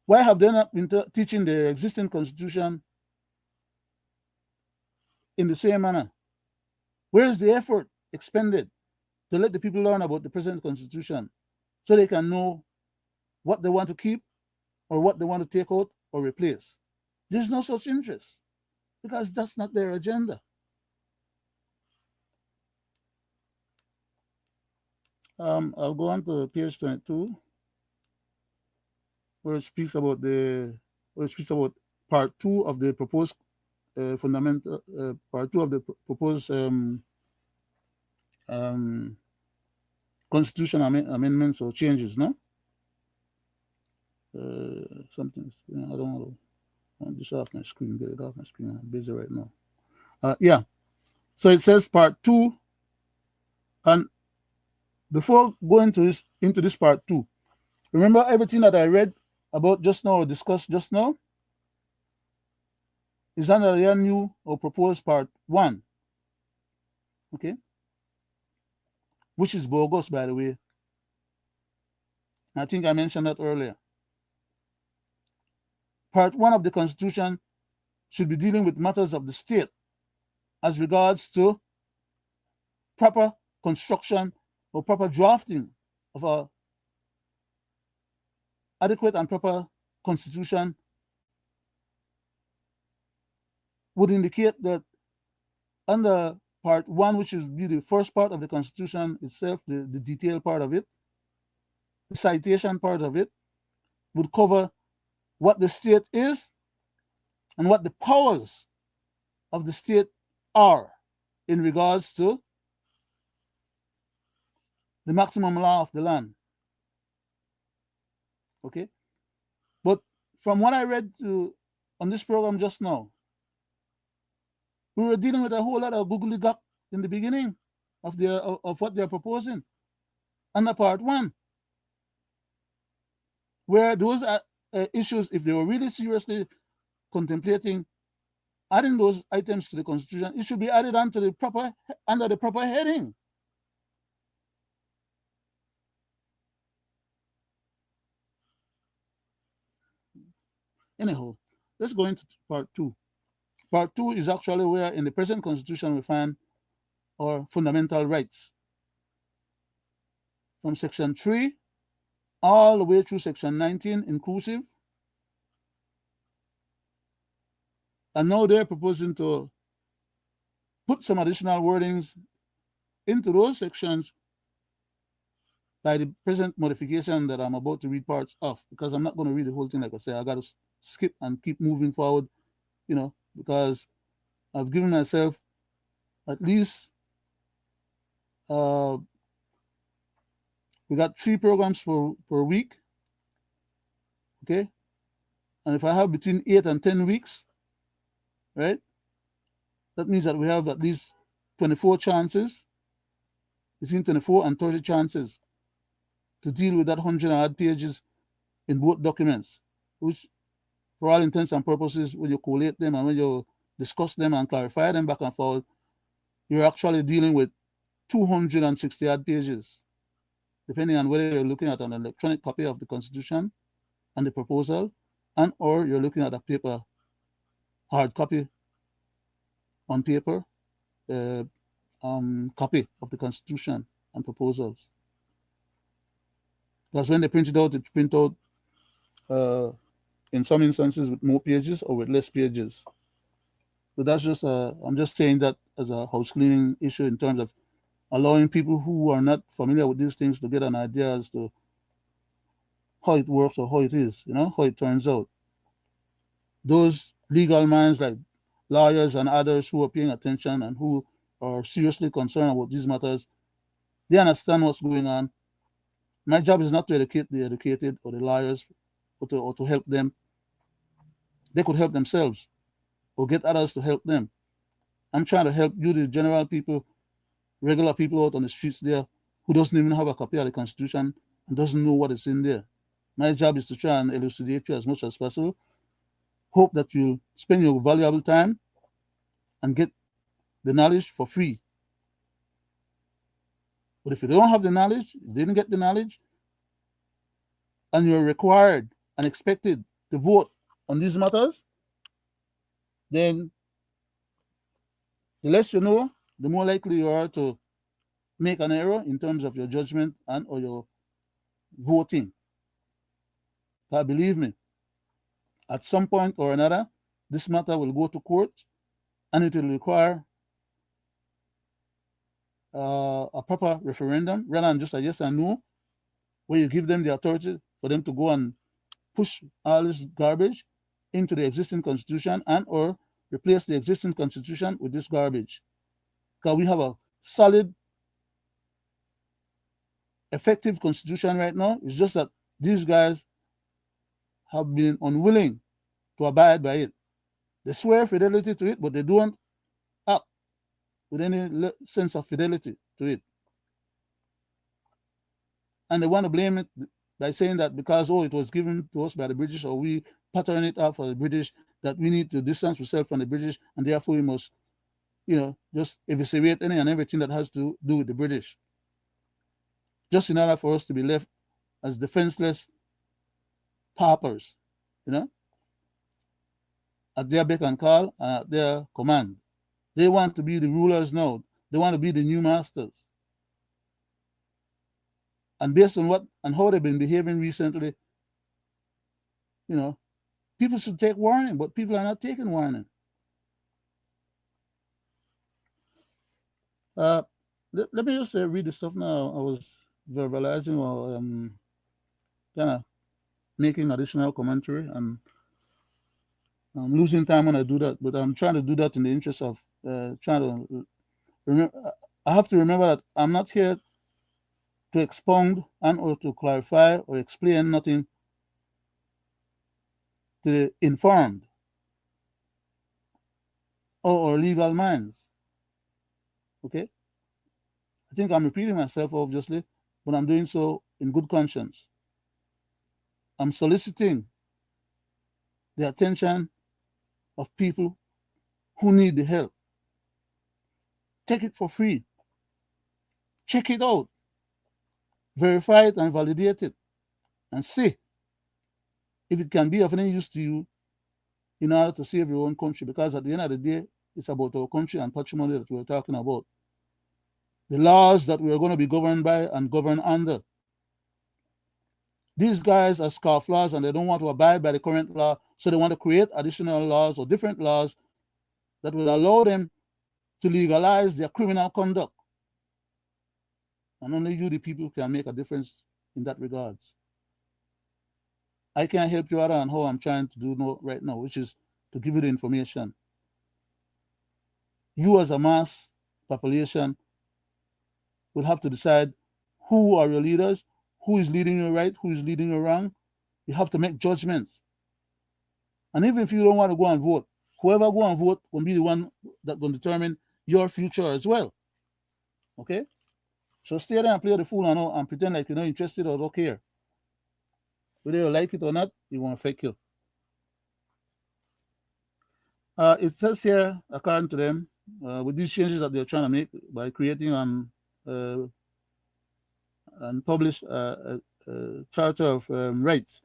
Why have they not been teaching the existing Constitution in the same manner? Where is the effort expended to let the people learn about the present Constitution so they can know what they want to keep or what they want to take out or replace? There's no such interest because that's not their agenda. I'll go on to page 22, where it speaks about part 2 of the proposed fundamental part 2 of the proposed constitution amendments or changes. No, something. I don't want this off my screen. Get it off my screen. I'm busy right now. Yeah. So it says part 2, and before going into this part 2, remember everything that I read about just now or discussed just now is under the new or proposed part 1. Okay. which is bogus, by the way. I think I mentioned that earlier. Part 1 of the Constitution should be dealing with matters of the state as regards to proper construction or proper drafting of a adequate and proper constitution would indicate that under part 1, which is the first part of the Constitution itself, the detailed part of it, the citation part of it, would cover what the state is and what the powers of the state are in regards to the maximum law of the land. Okay? But from what I read on this program just now, we were dealing with a whole lot of googly gok in the beginning of what they're proposing under part 1, where those issues, if they were really seriously contemplating adding those items to the Constitution, it should be added under the proper heading. Anyhow, let's go into part 2. Part 2 is actually where in the present Constitution we find our fundamental rights. From section 3 all the way through section 19 inclusive. And now they're proposing to put some additional wordings into those sections by the present modification that I'm about to read parts of, because I'm not going to read the whole thing. Like I say, I got to skip and keep moving forward, because I've given myself at least we got 3 programs per week. Okay. And if I have between 8 and 10 weeks, right, that means that we have at least 24 chances, between 24 and 30 chances to deal with that 100 and odd pages in both documents, which for all intents and purposes, when you collate them and when you discuss them and clarify them back and forth, you're actually dealing with 260 odd pages, depending on whether you're looking at an electronic copy of the Constitution and the proposal, and or you're looking at a paper, hard copy on paper, copy of the Constitution and proposals. Because when they print it out, in some instances with more pages or with less pages. So that's just I'm just saying that as a house cleaning issue in terms of allowing people who are not familiar with these things to get an idea as to how it works or how it is, how it turns out. Those legal minds like lawyers and others who are paying attention and who are seriously concerned about these matters, they understand what's going on. My job is not to educate the educated or the lawyers or to help them. They could help themselves or get others to help them. I'm trying to help you, the general people, regular people out on the streets there who doesn't even have a copy of the Constitution and doesn't know what is in there. My job is to try and elucidate you as much as possible. Hope that you'll spend your valuable time and get the knowledge for free. But if you don't have the knowledge, you didn't get the knowledge, and you're required and expected to vote on these matters, then the less you know, the more likely you are to make an error in terms of your judgment and or your voting. But believe me, at some point or another, this matter will go to court and it will require a proper referendum rather than just a yes and no, where you give them the authority for them to go and push all this garbage into the existing Constitution and or replace the existing Constitution with this garbage. Because we have a solid, effective Constitution right now. It's just that these guys have been unwilling to abide by it. They swear fidelity to it, but they don't act with any sense of fidelity to it. And they want to blame it by saying that because, it was given to us by the British, or we pattern it out for the British, that we need to distance ourselves from the British, and therefore we must, just eviscerate any and everything that has to do with the British. just in order for us to be left as defenseless paupers, at their beck and call and at their command. They want to be the rulers now. They want to be the new masters. And based on what and how they've been behaving recently, people should take warning, but people are not taking warning. Let me just read the stuff now. I was verbalizing or kind of making additional commentary, and I'm losing time when I do that, but I'm trying to do that in the interest of trying to remember. I have to remember that I'm not here to expound and or to clarify or explain nothing to the informed or legal minds. Okay? I think I'm repeating myself, obviously, but I'm doing so in good conscience. I'm soliciting the attention of people who need the help. Take it for free. Check it out. Verify it and validate it. And see if it can be of any use to you in order to save your own country. Because at the end of the day, it's about our country and patrimony that we're talking about. The laws that we're going to be governed by and governed under. These guys are scofflaws and they don't want to abide by the current law, so they want to create additional laws or different laws that will allow them to legalize their criminal conduct. And only you, the people, can make a difference in that regards. I can't help you out on how I'm trying to do right now, which is to give you the information. You as a mass population will have to decide who are your leaders, who is leading you right, who is leading you wrong. You have to make judgments. And even if you don't want to go and vote, whoever go and vote will be the one that will determine your future as well. Okay? So stay there and play the fool and pretend like you're not interested or don't care. Whether you like it or not, it won't affect you. It says here, according to them, with these changes that they're trying to make by creating and publish a charter of rights.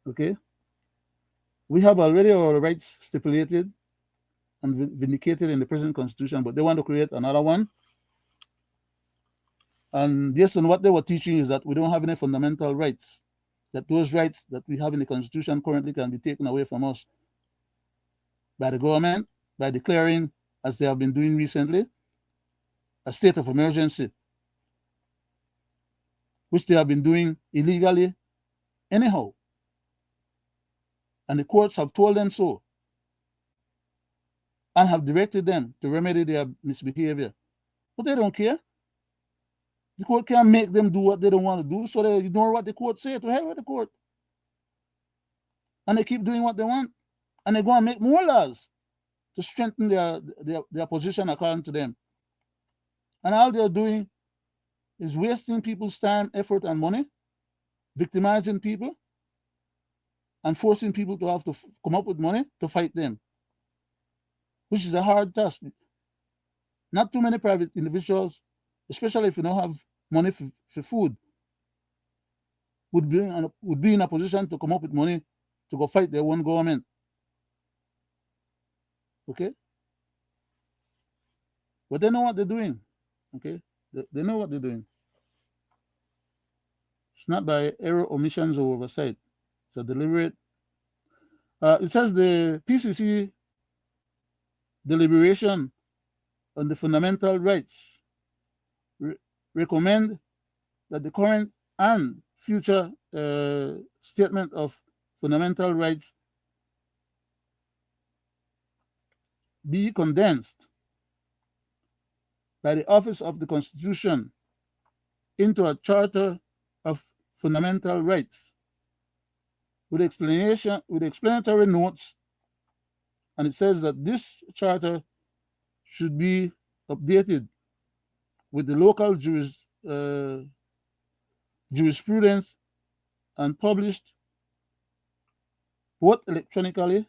Okay, we have already our rights stipulated and vindicated in the present constitution, but they want to create another one. And based on what they were teaching is that we don't have any fundamental rights, that those rights that we have in the constitution currently can be taken away from us by the government by declaring, as they have been doing recently, a state of emergency, which they have been doing illegally anyhow. And the courts have told them so and have directed them to remedy their misbehavior. But they don't care. The court can't make them do what they don't want to do, so they ignore what the court says. To hell with the court. And they keep doing what they want. And they go and make more laws to strengthen their position according to them. And all they're doing is wasting people's time, effort, and money, victimizing people, and forcing people to have to come up with money to fight them, which is a hard task. Not too many private individuals, especially if you don't have money for food, would be in a position to come up with money to go fight their own government. Okay? But they know what they're doing. Okay? They know what they're doing. It's not by error, omissions, or oversight. It's a deliberate. It says the PCC deliberation on the fundamental rights recommend that the current and future statement of fundamental rights be condensed by the Office of the Constitution into a Charter of Fundamental Rights with explanatory notes, and it says that this charter should be updated with the local jurisprudence and published both electronically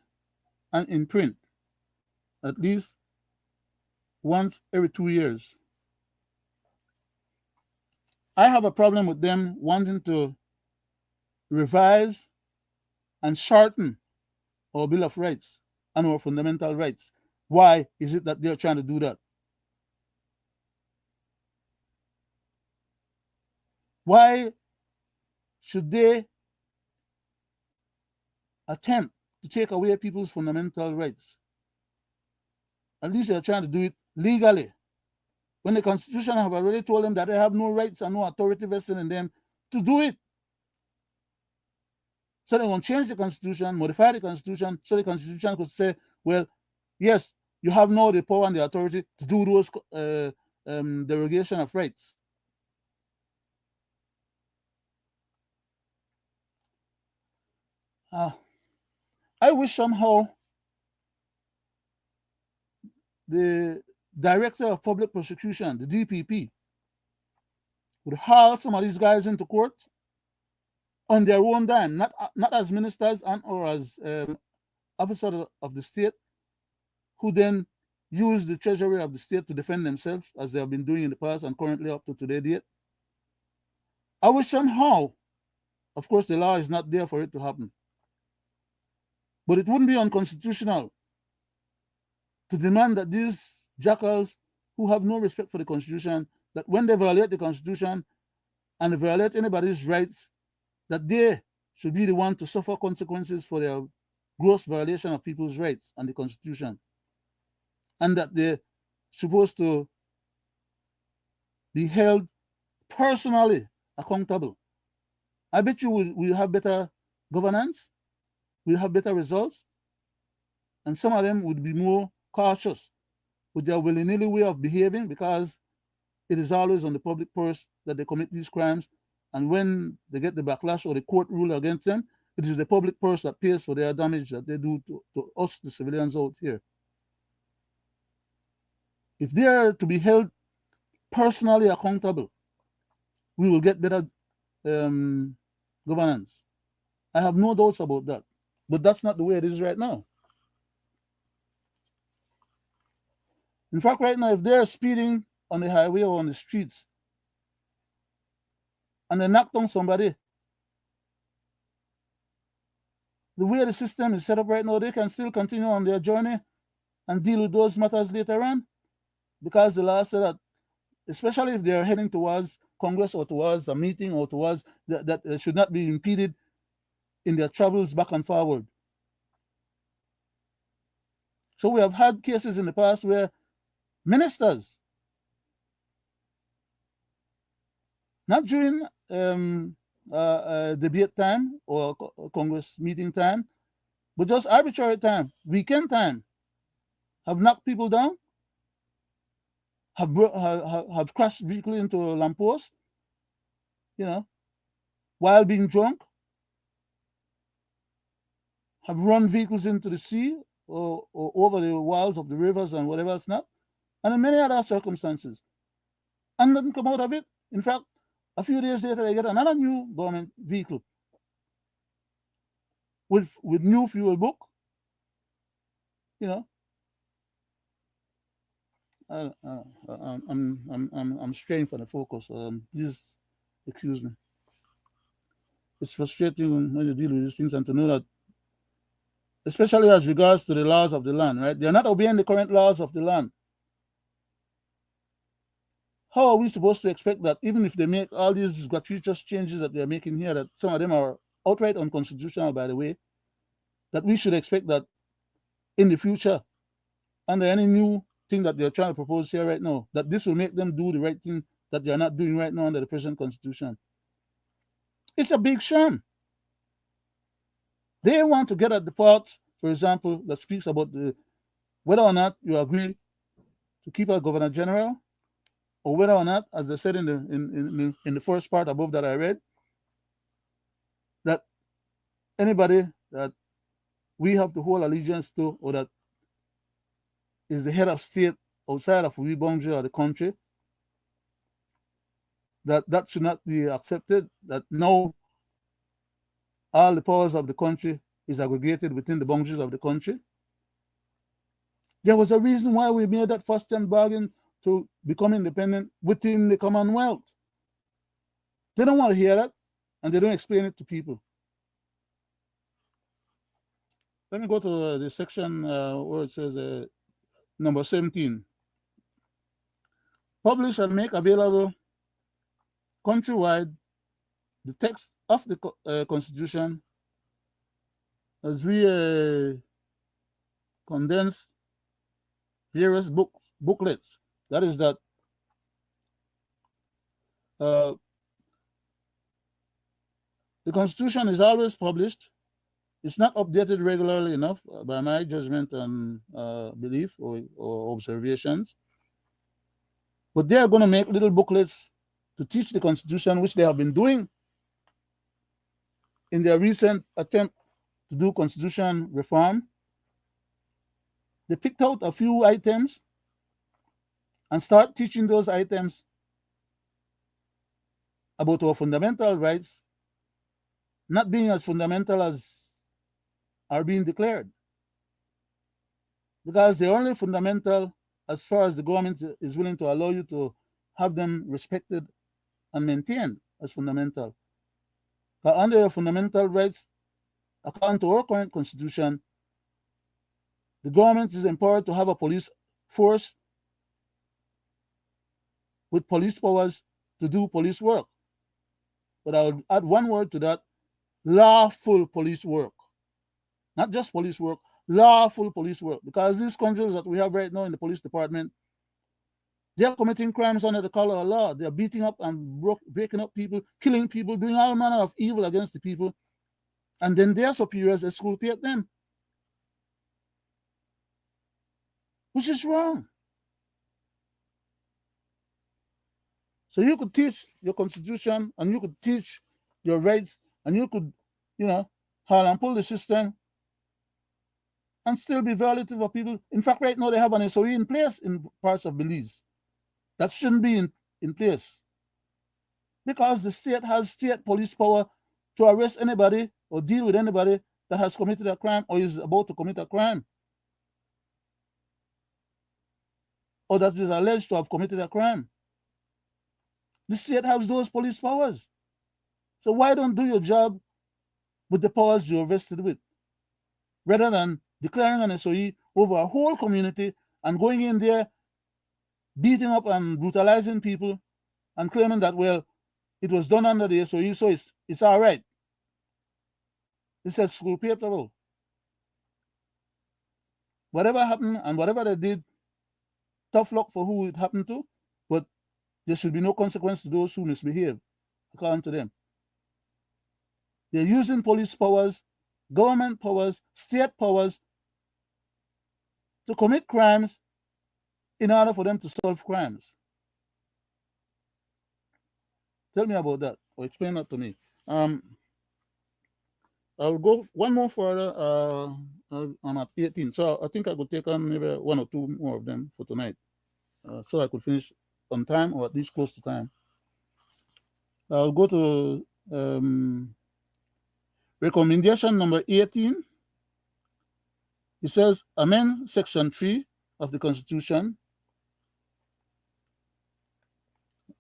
and in print at least once every 2 years. I have a problem with them wanting to revise and shorten our Bill of Rights and our fundamental rights. Why is it that they're trying to do that? Why should they attempt to take away people's fundamental rights? At least they're trying to do it legally. When the Constitution have already told them that they have no rights and no authority vested in them to do it. So they won't change the Constitution, modify the Constitution, so the Constitution could say, well, yes, you have now the power and the authority to do those derogation of rights. I wish somehow the Director of Public Prosecution, the DPP, would haul some of these guys into court on their own dime, not as ministers and or as officers of the state, who then use the treasury of the state to defend themselves, as they have been doing in the past and currently up to today date. I wish somehow, of course, the law is not there for it to happen, but it wouldn't be unconstitutional to demand that these jackals who have no respect for the Constitution, that when they violate the Constitution and they violate anybody's rights, that they should be the one to suffer consequences for their gross violation of people's rights and the Constitution, and that they're supposed to be held personally accountable. I bet you we'll have better governance, we'll have better results, and some of them would be more cautious with their willy-nilly way of behaving, because it is always on the public purse that they commit these crimes. And when they get the backlash or the court rule against them, it is the public purse that pays for their damage that they do to us, the civilians out here. If they are to be held personally accountable, we will get better governance. I have no doubts about that. But that's not the way it is right now. In fact, right now, if they're speeding on the highway or on the streets and they knock down somebody, the way the system is set up right now, they can still continue on their journey and deal with those matters later on, because the law said that, especially if they're heading towards Congress or towards a meeting or towards that should not be impeded in their travels back and forward. So we have had cases in the past where ministers, not during debate time or Congress meeting time, but just arbitrary time, weekend time, have knocked people down, have crashed vehicles into lampposts, while being drunk, have run vehicles into the sea or over the walls of the rivers and whatever else not, and in many other circumstances, and nothing come out of it. In fact, a few days later, they get another new government vehicle with new fuel book. I'm straying from the focus. Please excuse me. It's frustrating when you deal with these things, and to know that, especially as regards to the laws of the land, right? They're not obeying the current laws of the land. How are we supposed to expect that, even if they make all these gratuitous changes that they're making here, that some of them are outright unconstitutional, by the way, that we should expect that in the future, under any new thing that they're trying to propose here right now, that this will make them do the right thing that they're not doing right now under the present Constitution? It's a big shame. They want to get at the part, for example, that speaks about whether or not you agree to keep a Governor General, or whether or not, as I said in the first part above that I read, that anybody that we have to hold allegiance to, or that is the head of state outside of we boundary or the country, that should not be accepted, that now all the powers of the country is aggregated within the boundaries of the country. There was a reason why we made that first-time bargain to become independent within the Commonwealth. They don't want to hear that, and they don't explain it to people. Let me go to the section where it says number 17. Publish and make available countrywide the text of the Constitution as we condense various booklets. That is that the Constitution is always published. It's not updated regularly enough by my judgment and belief or observations. But they are going to make little booklets to teach the Constitution, which they have been doing in their recent attempt to do Constitution reform. They picked out a few items and start teaching those items about our fundamental rights not being as fundamental as are being declared. Because they're only fundamental as far as the government is willing to allow you to have them respected and maintained as fundamental. But under your fundamental rights, according to our current constitution, the government is empowered to have a police force with police powers to do police work. But I would add one word to that: lawful police work. Not just police work, lawful police work. Because these controls that we have right now in the police department, they are committing crimes under the color of law. They are beating up and breaking up people, killing people, doing all manner of evil against the people. And then their superiors exculpate them, which is wrong. So you could teach your constitution, and you could teach your rights, and you could, haul and pull the system and still be violative of people. In fact, right now they have an SOE in place in parts of Belize. That shouldn't be in place. Because the state has state police power to arrest anybody or deal with anybody that has committed a crime or is about to commit a crime, or that is alleged to have committed a crime. The state has those police powers. So why don't do your job with the powers you're vested with, rather than declaring an SOE over a whole community and going in there, beating up and brutalizing people and claiming that, well, it was done under the SOE, so it's all right. It's exculpatable. Whatever happened and whatever they did, tough luck for who it happened to, but there should be no consequence to those who misbehave, according to them. They're using police powers, government powers, state powers to commit crimes in order for them to solve crimes. Tell me about that, or explain that to me. I'll go one more further. I'm at 18, so I think I could take on maybe one or two more of them for tonight, so I could finish on time, or at least close to time. I'll go to recommendation number 18. It says amend section 3 of the Constitution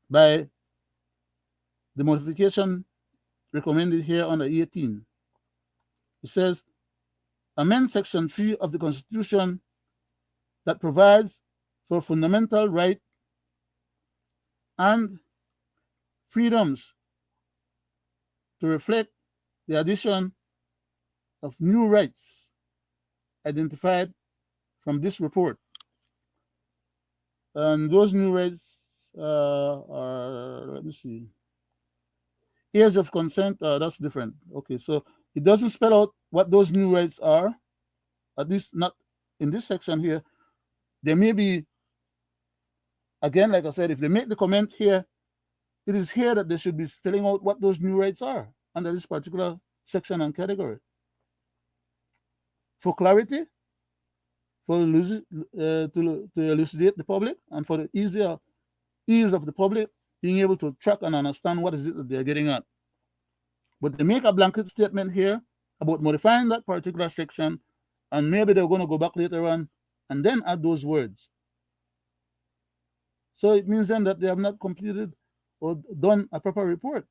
by the modification recommended here under 18. It says amend section 3 of the Constitution that provides for fundamental right and freedoms to reflect the addition of new rights identified from this report. And those new rights are, let me see, age of consent, that's different. Okay, so it doesn't spell out what those new rights are, at least not in this section here. There may be, again, like I said, if they make the comment here, it is here that they should be spelling out what those new rights are under this particular section and category. For clarity, for to elucidate the public, and for the ease of the public being able to track and understand what is it that they're getting at. But they make a blanket statement here about modifying that particular section, and maybe they're going to go back later on and then add those words. So it means then that they have not completed or done a proper report.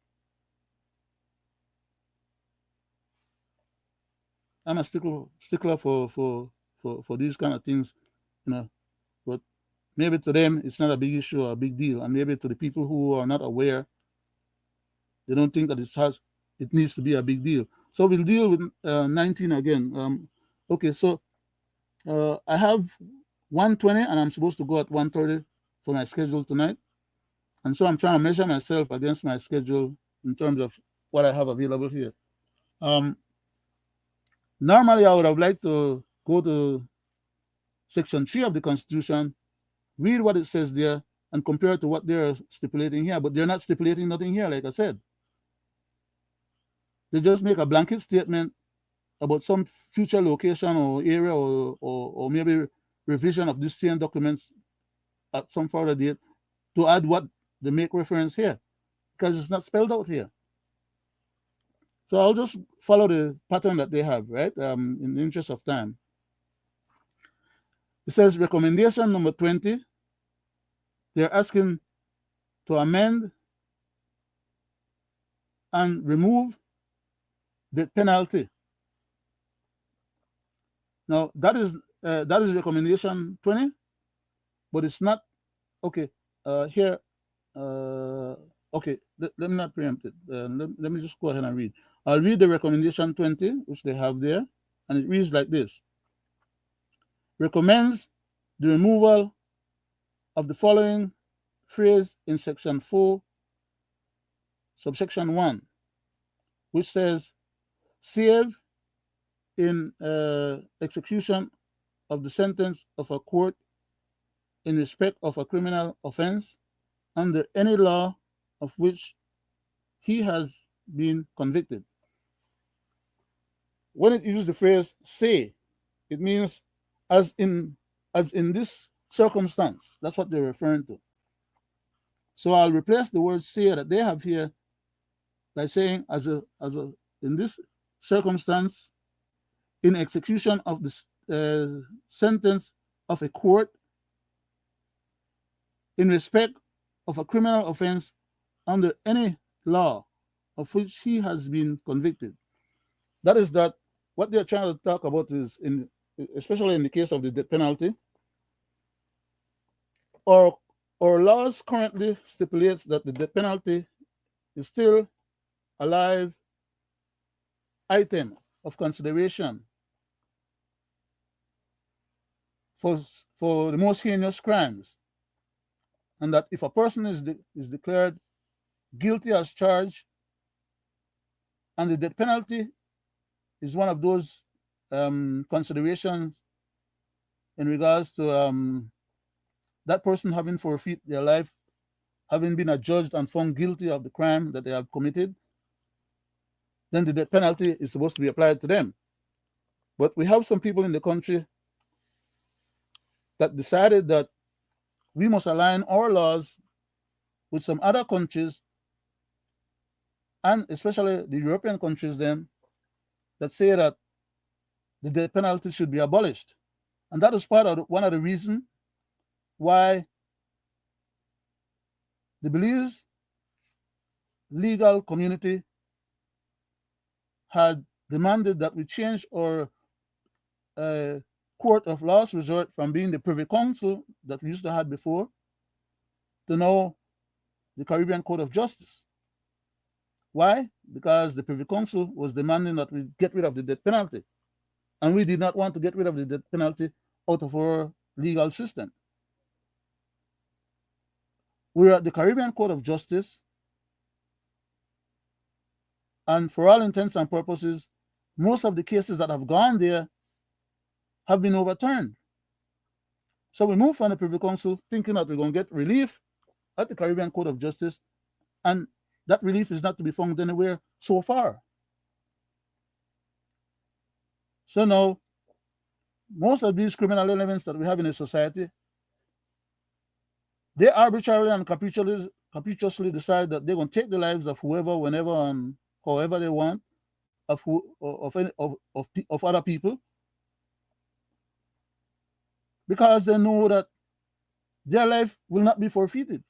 I'm a stickler for these kind of things, you know. But maybe to them it's not a big issue or a big deal, and maybe to the people who are not aware, they don't think that it needs to be a big deal. So we'll deal with 19 again. Okay, so I have 1:20, and I'm supposed to go at 1:30 for my schedule tonight, and so I'm trying to measure myself against my schedule in terms of what I have available here. Normally, I would have liked to go to Section 3 of the Constitution, read what it says there, and compare it to what they're stipulating here. But they're not stipulating nothing here, like I said. They just make a blanket statement about some future location or area or maybe revision of these same documents at some further date to add what they make reference here, because it's not spelled out here. So I'll just follow the pattern that they have, right, in the interest of time. It says recommendation number 20. They're asking to amend and remove the penalty. Now, that is recommendation 20, but it's not, okay, here, okay, let me not preempt it. Let me just go ahead and read. I'll read the recommendation 20, which they have there, and it reads like this. Recommends the removal of the following phrase in section 4, subsection 1, which says, save in execution of the sentence of a court in respect of a criminal offense under any law of which he has been convicted. When it uses the phrase say, it means as in this circumstance. That's what they're referring to. So I'll replace the word say that they have here by saying as a in this circumstance, in execution of the sentence of a court in respect of a criminal offense under any law of which he has been convicted. That is that what they're trying to talk about is, especially in the case of the death penalty, our laws currently stipulates that the death penalty is still a live item of consideration for the most heinous crimes, and that if a person is declared guilty as charged, and the death penalty is one of those considerations in regards to that person having forfeit their life, having been adjudged and found guilty of the crime that they have committed, then the death penalty is supposed to be applied to them. But we have some people in the country that decided that we must align our laws with some other countries, and especially the European countries then, that say that the death penalty should be abolished. And that is one of the reasons why the Belize legal community had demanded that we change our court of last resort from being the Privy Council that we used to have before to now the Caribbean Court of Justice. Why? Because the Privy Council was demanding that we get rid of the death penalty, and we did not want to get rid of the death penalty out of our legal system. We're at the Caribbean Court of Justice, and for all intents and purposes, most of the cases that have gone there have been overturned. So we moved from the Privy Council thinking that we're going to get relief at the Caribbean Court of Justice, and that relief is not to be found anywhere so far. So now, most of these criminal elements that we have in a society, they arbitrarily and capriciously decide that they're going to take the lives of whoever, whenever, and however they want, of other people, because they know that their life will not be forfeited.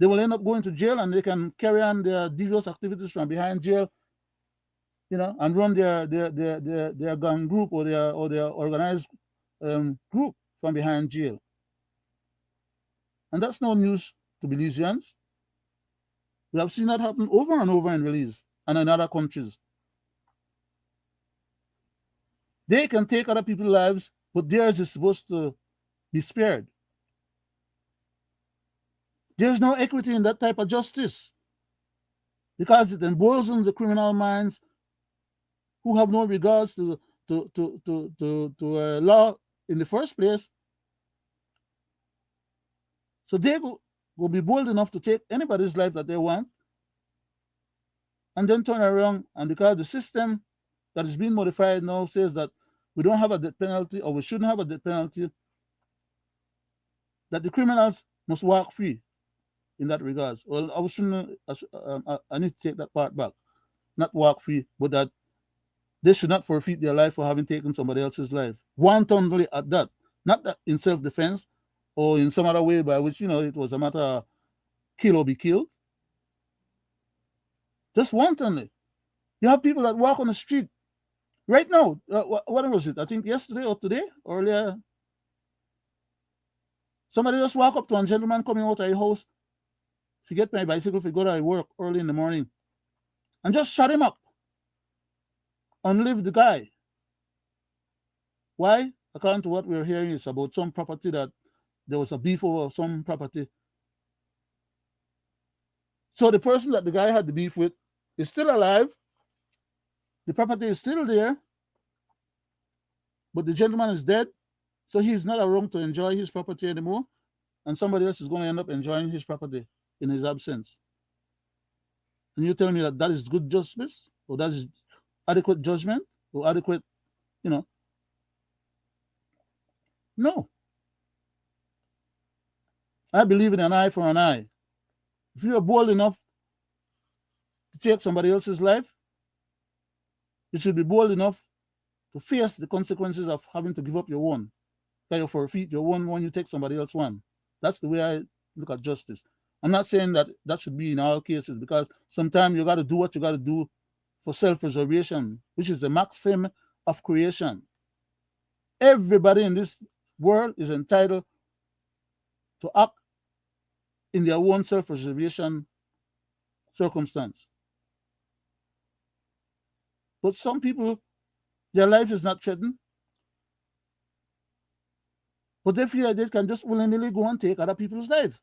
they will end up going to jail, and they can carry on their devious activities from behind jail, and run their gang group or their organized group from behind jail. And that's no news to Belizeans. We have seen that happen over and over in Belize and in other countries. They can take other people's lives, but theirs is supposed to be spared. There's no equity in that type of justice, because it emboldens the criminal minds who have no regards to law in the first place. So they will be bold enough to take anybody's life that they want, and then turn around, and because the system that is being modified now says that we don't have a death penalty, or we shouldn't have a death penalty, that the criminals must walk free in that regards. Well, I need to take that part back. Not walk free, but that they should not forfeit their life for having taken somebody else's life. Wantonly at that. Not that in self-defense or in some other way by which, it was a matter of kill or be killed. Just wantonly. You have people that walk on the street right now. What was it? I think yesterday or today, earlier. Somebody just walk up to a gentleman coming out of a house, if you get my bicycle, if you go to work early in the morning, and just shut him up and leave the guy. Why? According to what we're hearing, it's about some property, that there was a beef over some property. So the person that the guy had the beef with is still alive. The property is still there, but the gentleman is dead. So he's not around to enjoy his property anymore, and somebody else is going to end up enjoying his property in his absence. And you tell me that is good justice, or that is adequate judgment, or adequate, No. I believe in an eye for an eye. If you are bold enough to take somebody else's life, you should be bold enough to face the consequences of having to give up your own. You forfeit your own when you take somebody else's one. That's the way I look at justice. I'm not saying that should be in all cases, because sometimes you got to do what you got to do for self-preservation, which is the maxim of creation. Everybody in this world is entitled to act in their own self-preservation circumstance. But some people, their life is not threatened, but they feel they can just willingly go and take other people's lives.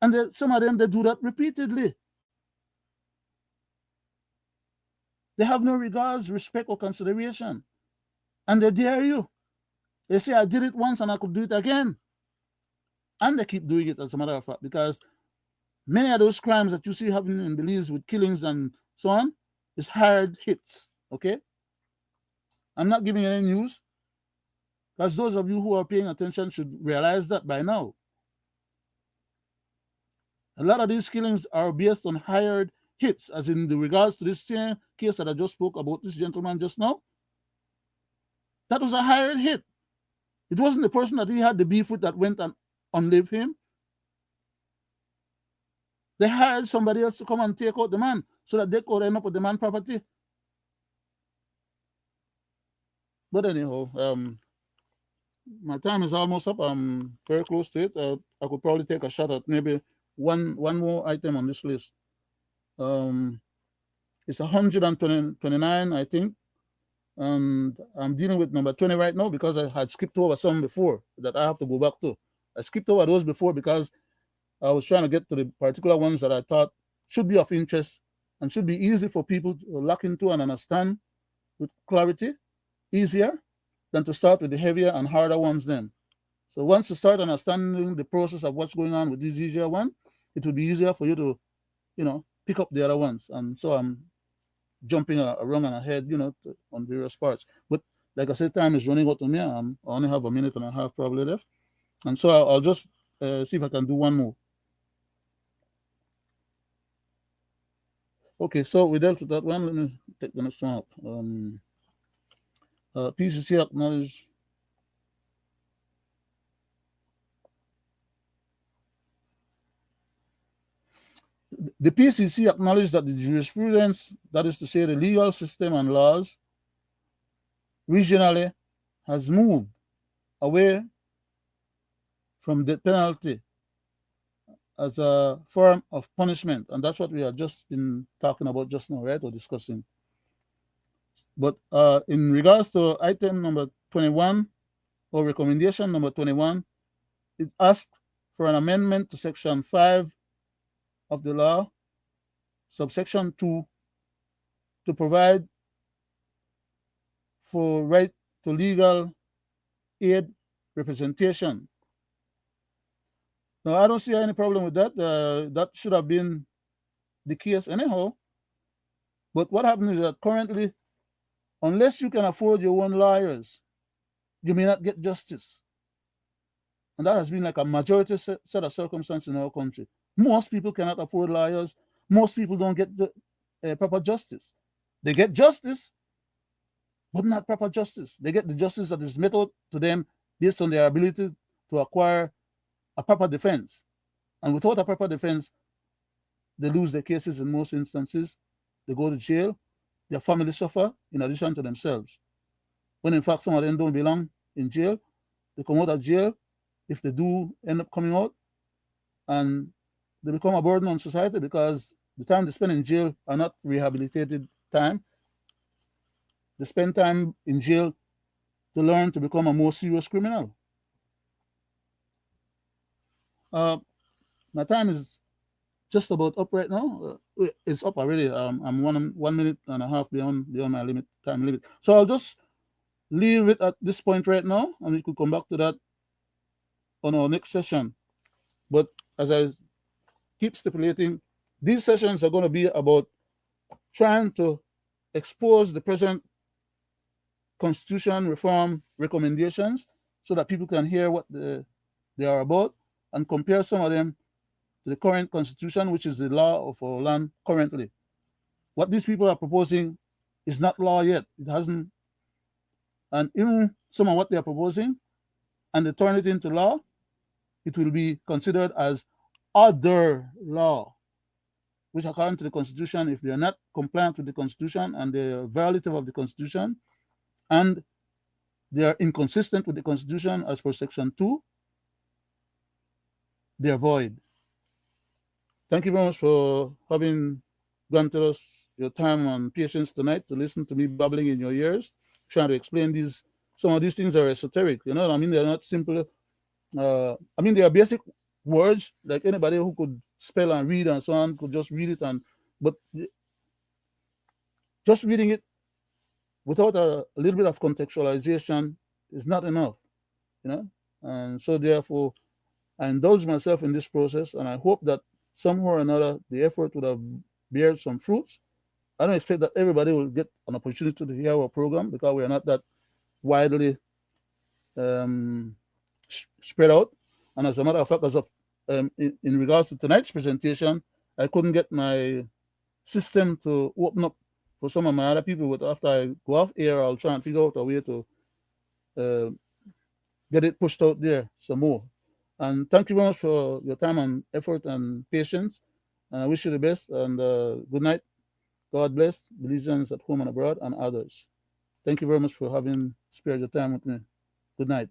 And some of them, they do that repeatedly. They have no regards, respect, or consideration. And they dare you. They say, I did it once and I could do it again. And they keep doing it, as a matter of fact, because many of those crimes that you see happening in Belize with killings and so on is hard hits, okay? I'm not giving you any news, because those of you who are paying attention should realize that by now. A lot of these killings are based on hired hits, as in the regards to this case that I just spoke about, this gentleman just now. That was a hired hit. It wasn't the person that he had the beef with that went and unlived him. They hired somebody else to come and take out the man so that they could end up with the man's property. But anyhow, my time is almost up. I'm very close to it. I could probably take a shot at maybe one more item on this list. It's 129, I think. And I'm dealing with number 20 right now because I had skipped over some before that I have to go back to. I skipped over those before because I was trying to get to the particular ones that I thought should be of interest and should be easy for people to lock into and understand with clarity, easier than to start with the heavier and harder ones then. So once you start understanding the process of what's going on with these easier ones, it will be easier for you to, pick up the other ones. And so I'm jumping around and ahead, on various parts. But like I said, time is running out on me. I only have a minute and a half probably left. And so I'll just see if I can do one more. Okay, so we dealt with that one. Let me take the next one up. PCC acknowledge. The PCC acknowledged that the jurisprudence, that is to say the legal system and laws, regionally has moved away from the penalty as a form of punishment. And that's what we have just been talking about just now, right, or discussing. But in regards to item number 21, or recommendation number 21, it asked for an amendment to section 5 of the law, subsection 2, to provide for right to legal aid representation. Now, I don't see any problem with that. That should have been the case anyhow. But what happens is that currently, unless you can afford your own lawyers, you may not get justice. And that has been like a majority set of circumstances in our country. Most people cannot afford lawyers. Most people don't get the proper justice. They get justice, but not proper justice. They get the justice that is meted out to them based on their ability to acquire a proper defense. And without a proper defense, they lose their cases in most instances. They go to jail. Their families suffer in addition to themselves. When in fact some of them don't belong in jail, they come out of jail, if they do end up coming out, and they become a burden on society because the time they spend in jail are not rehabilitated time. They spend time in jail to learn to become a more serious criminal. My time is just about up right now. It's up already. I'm 1 minute and a half beyond my time limit. So I'll just leave it at this point right now, and we could come back to that on our next session. But as I keep stipulating, these sessions are going to be about trying to expose the present constitution reform recommendations so that people can hear what they are about and compare some of them to the current constitution, which is the law of our land currently. What these people are proposing is not law yet. It hasn't. And even some of what they are proposing, and they turn it into law, it will be considered as other law, which according to the Constitution, if they are not compliant with the Constitution and they are violative of the Constitution, and they are inconsistent with the Constitution as per Section 2, they are void. Thank you very much for having granted us your time and patience tonight to listen to me babbling in your ears, trying to explain these. Some of these things are esoteric, you know what I mean? They're not simple. I mean, they are basic words, like anybody who could spell and read and so on could just read it, but just reading it without a little bit of contextualization is not enough, you know? And so therefore, I indulge myself in this process, and I hope that somehow or another the effort would have bear some fruits. I don't expect that everybody will get an opportunity to hear our program because we are not that widely spread out. And as a matter of fact, as of in regards to tonight's presentation, I couldn't get my system to open up for some of my other people. But after I go off air, I'll try and figure out a way to get it pushed out there some more. And thank you very much for your time and effort and patience. And I wish you the best, and good night. God bless Belizeans at home and abroad and others. Thank you very much for having spared your time with me. Good night.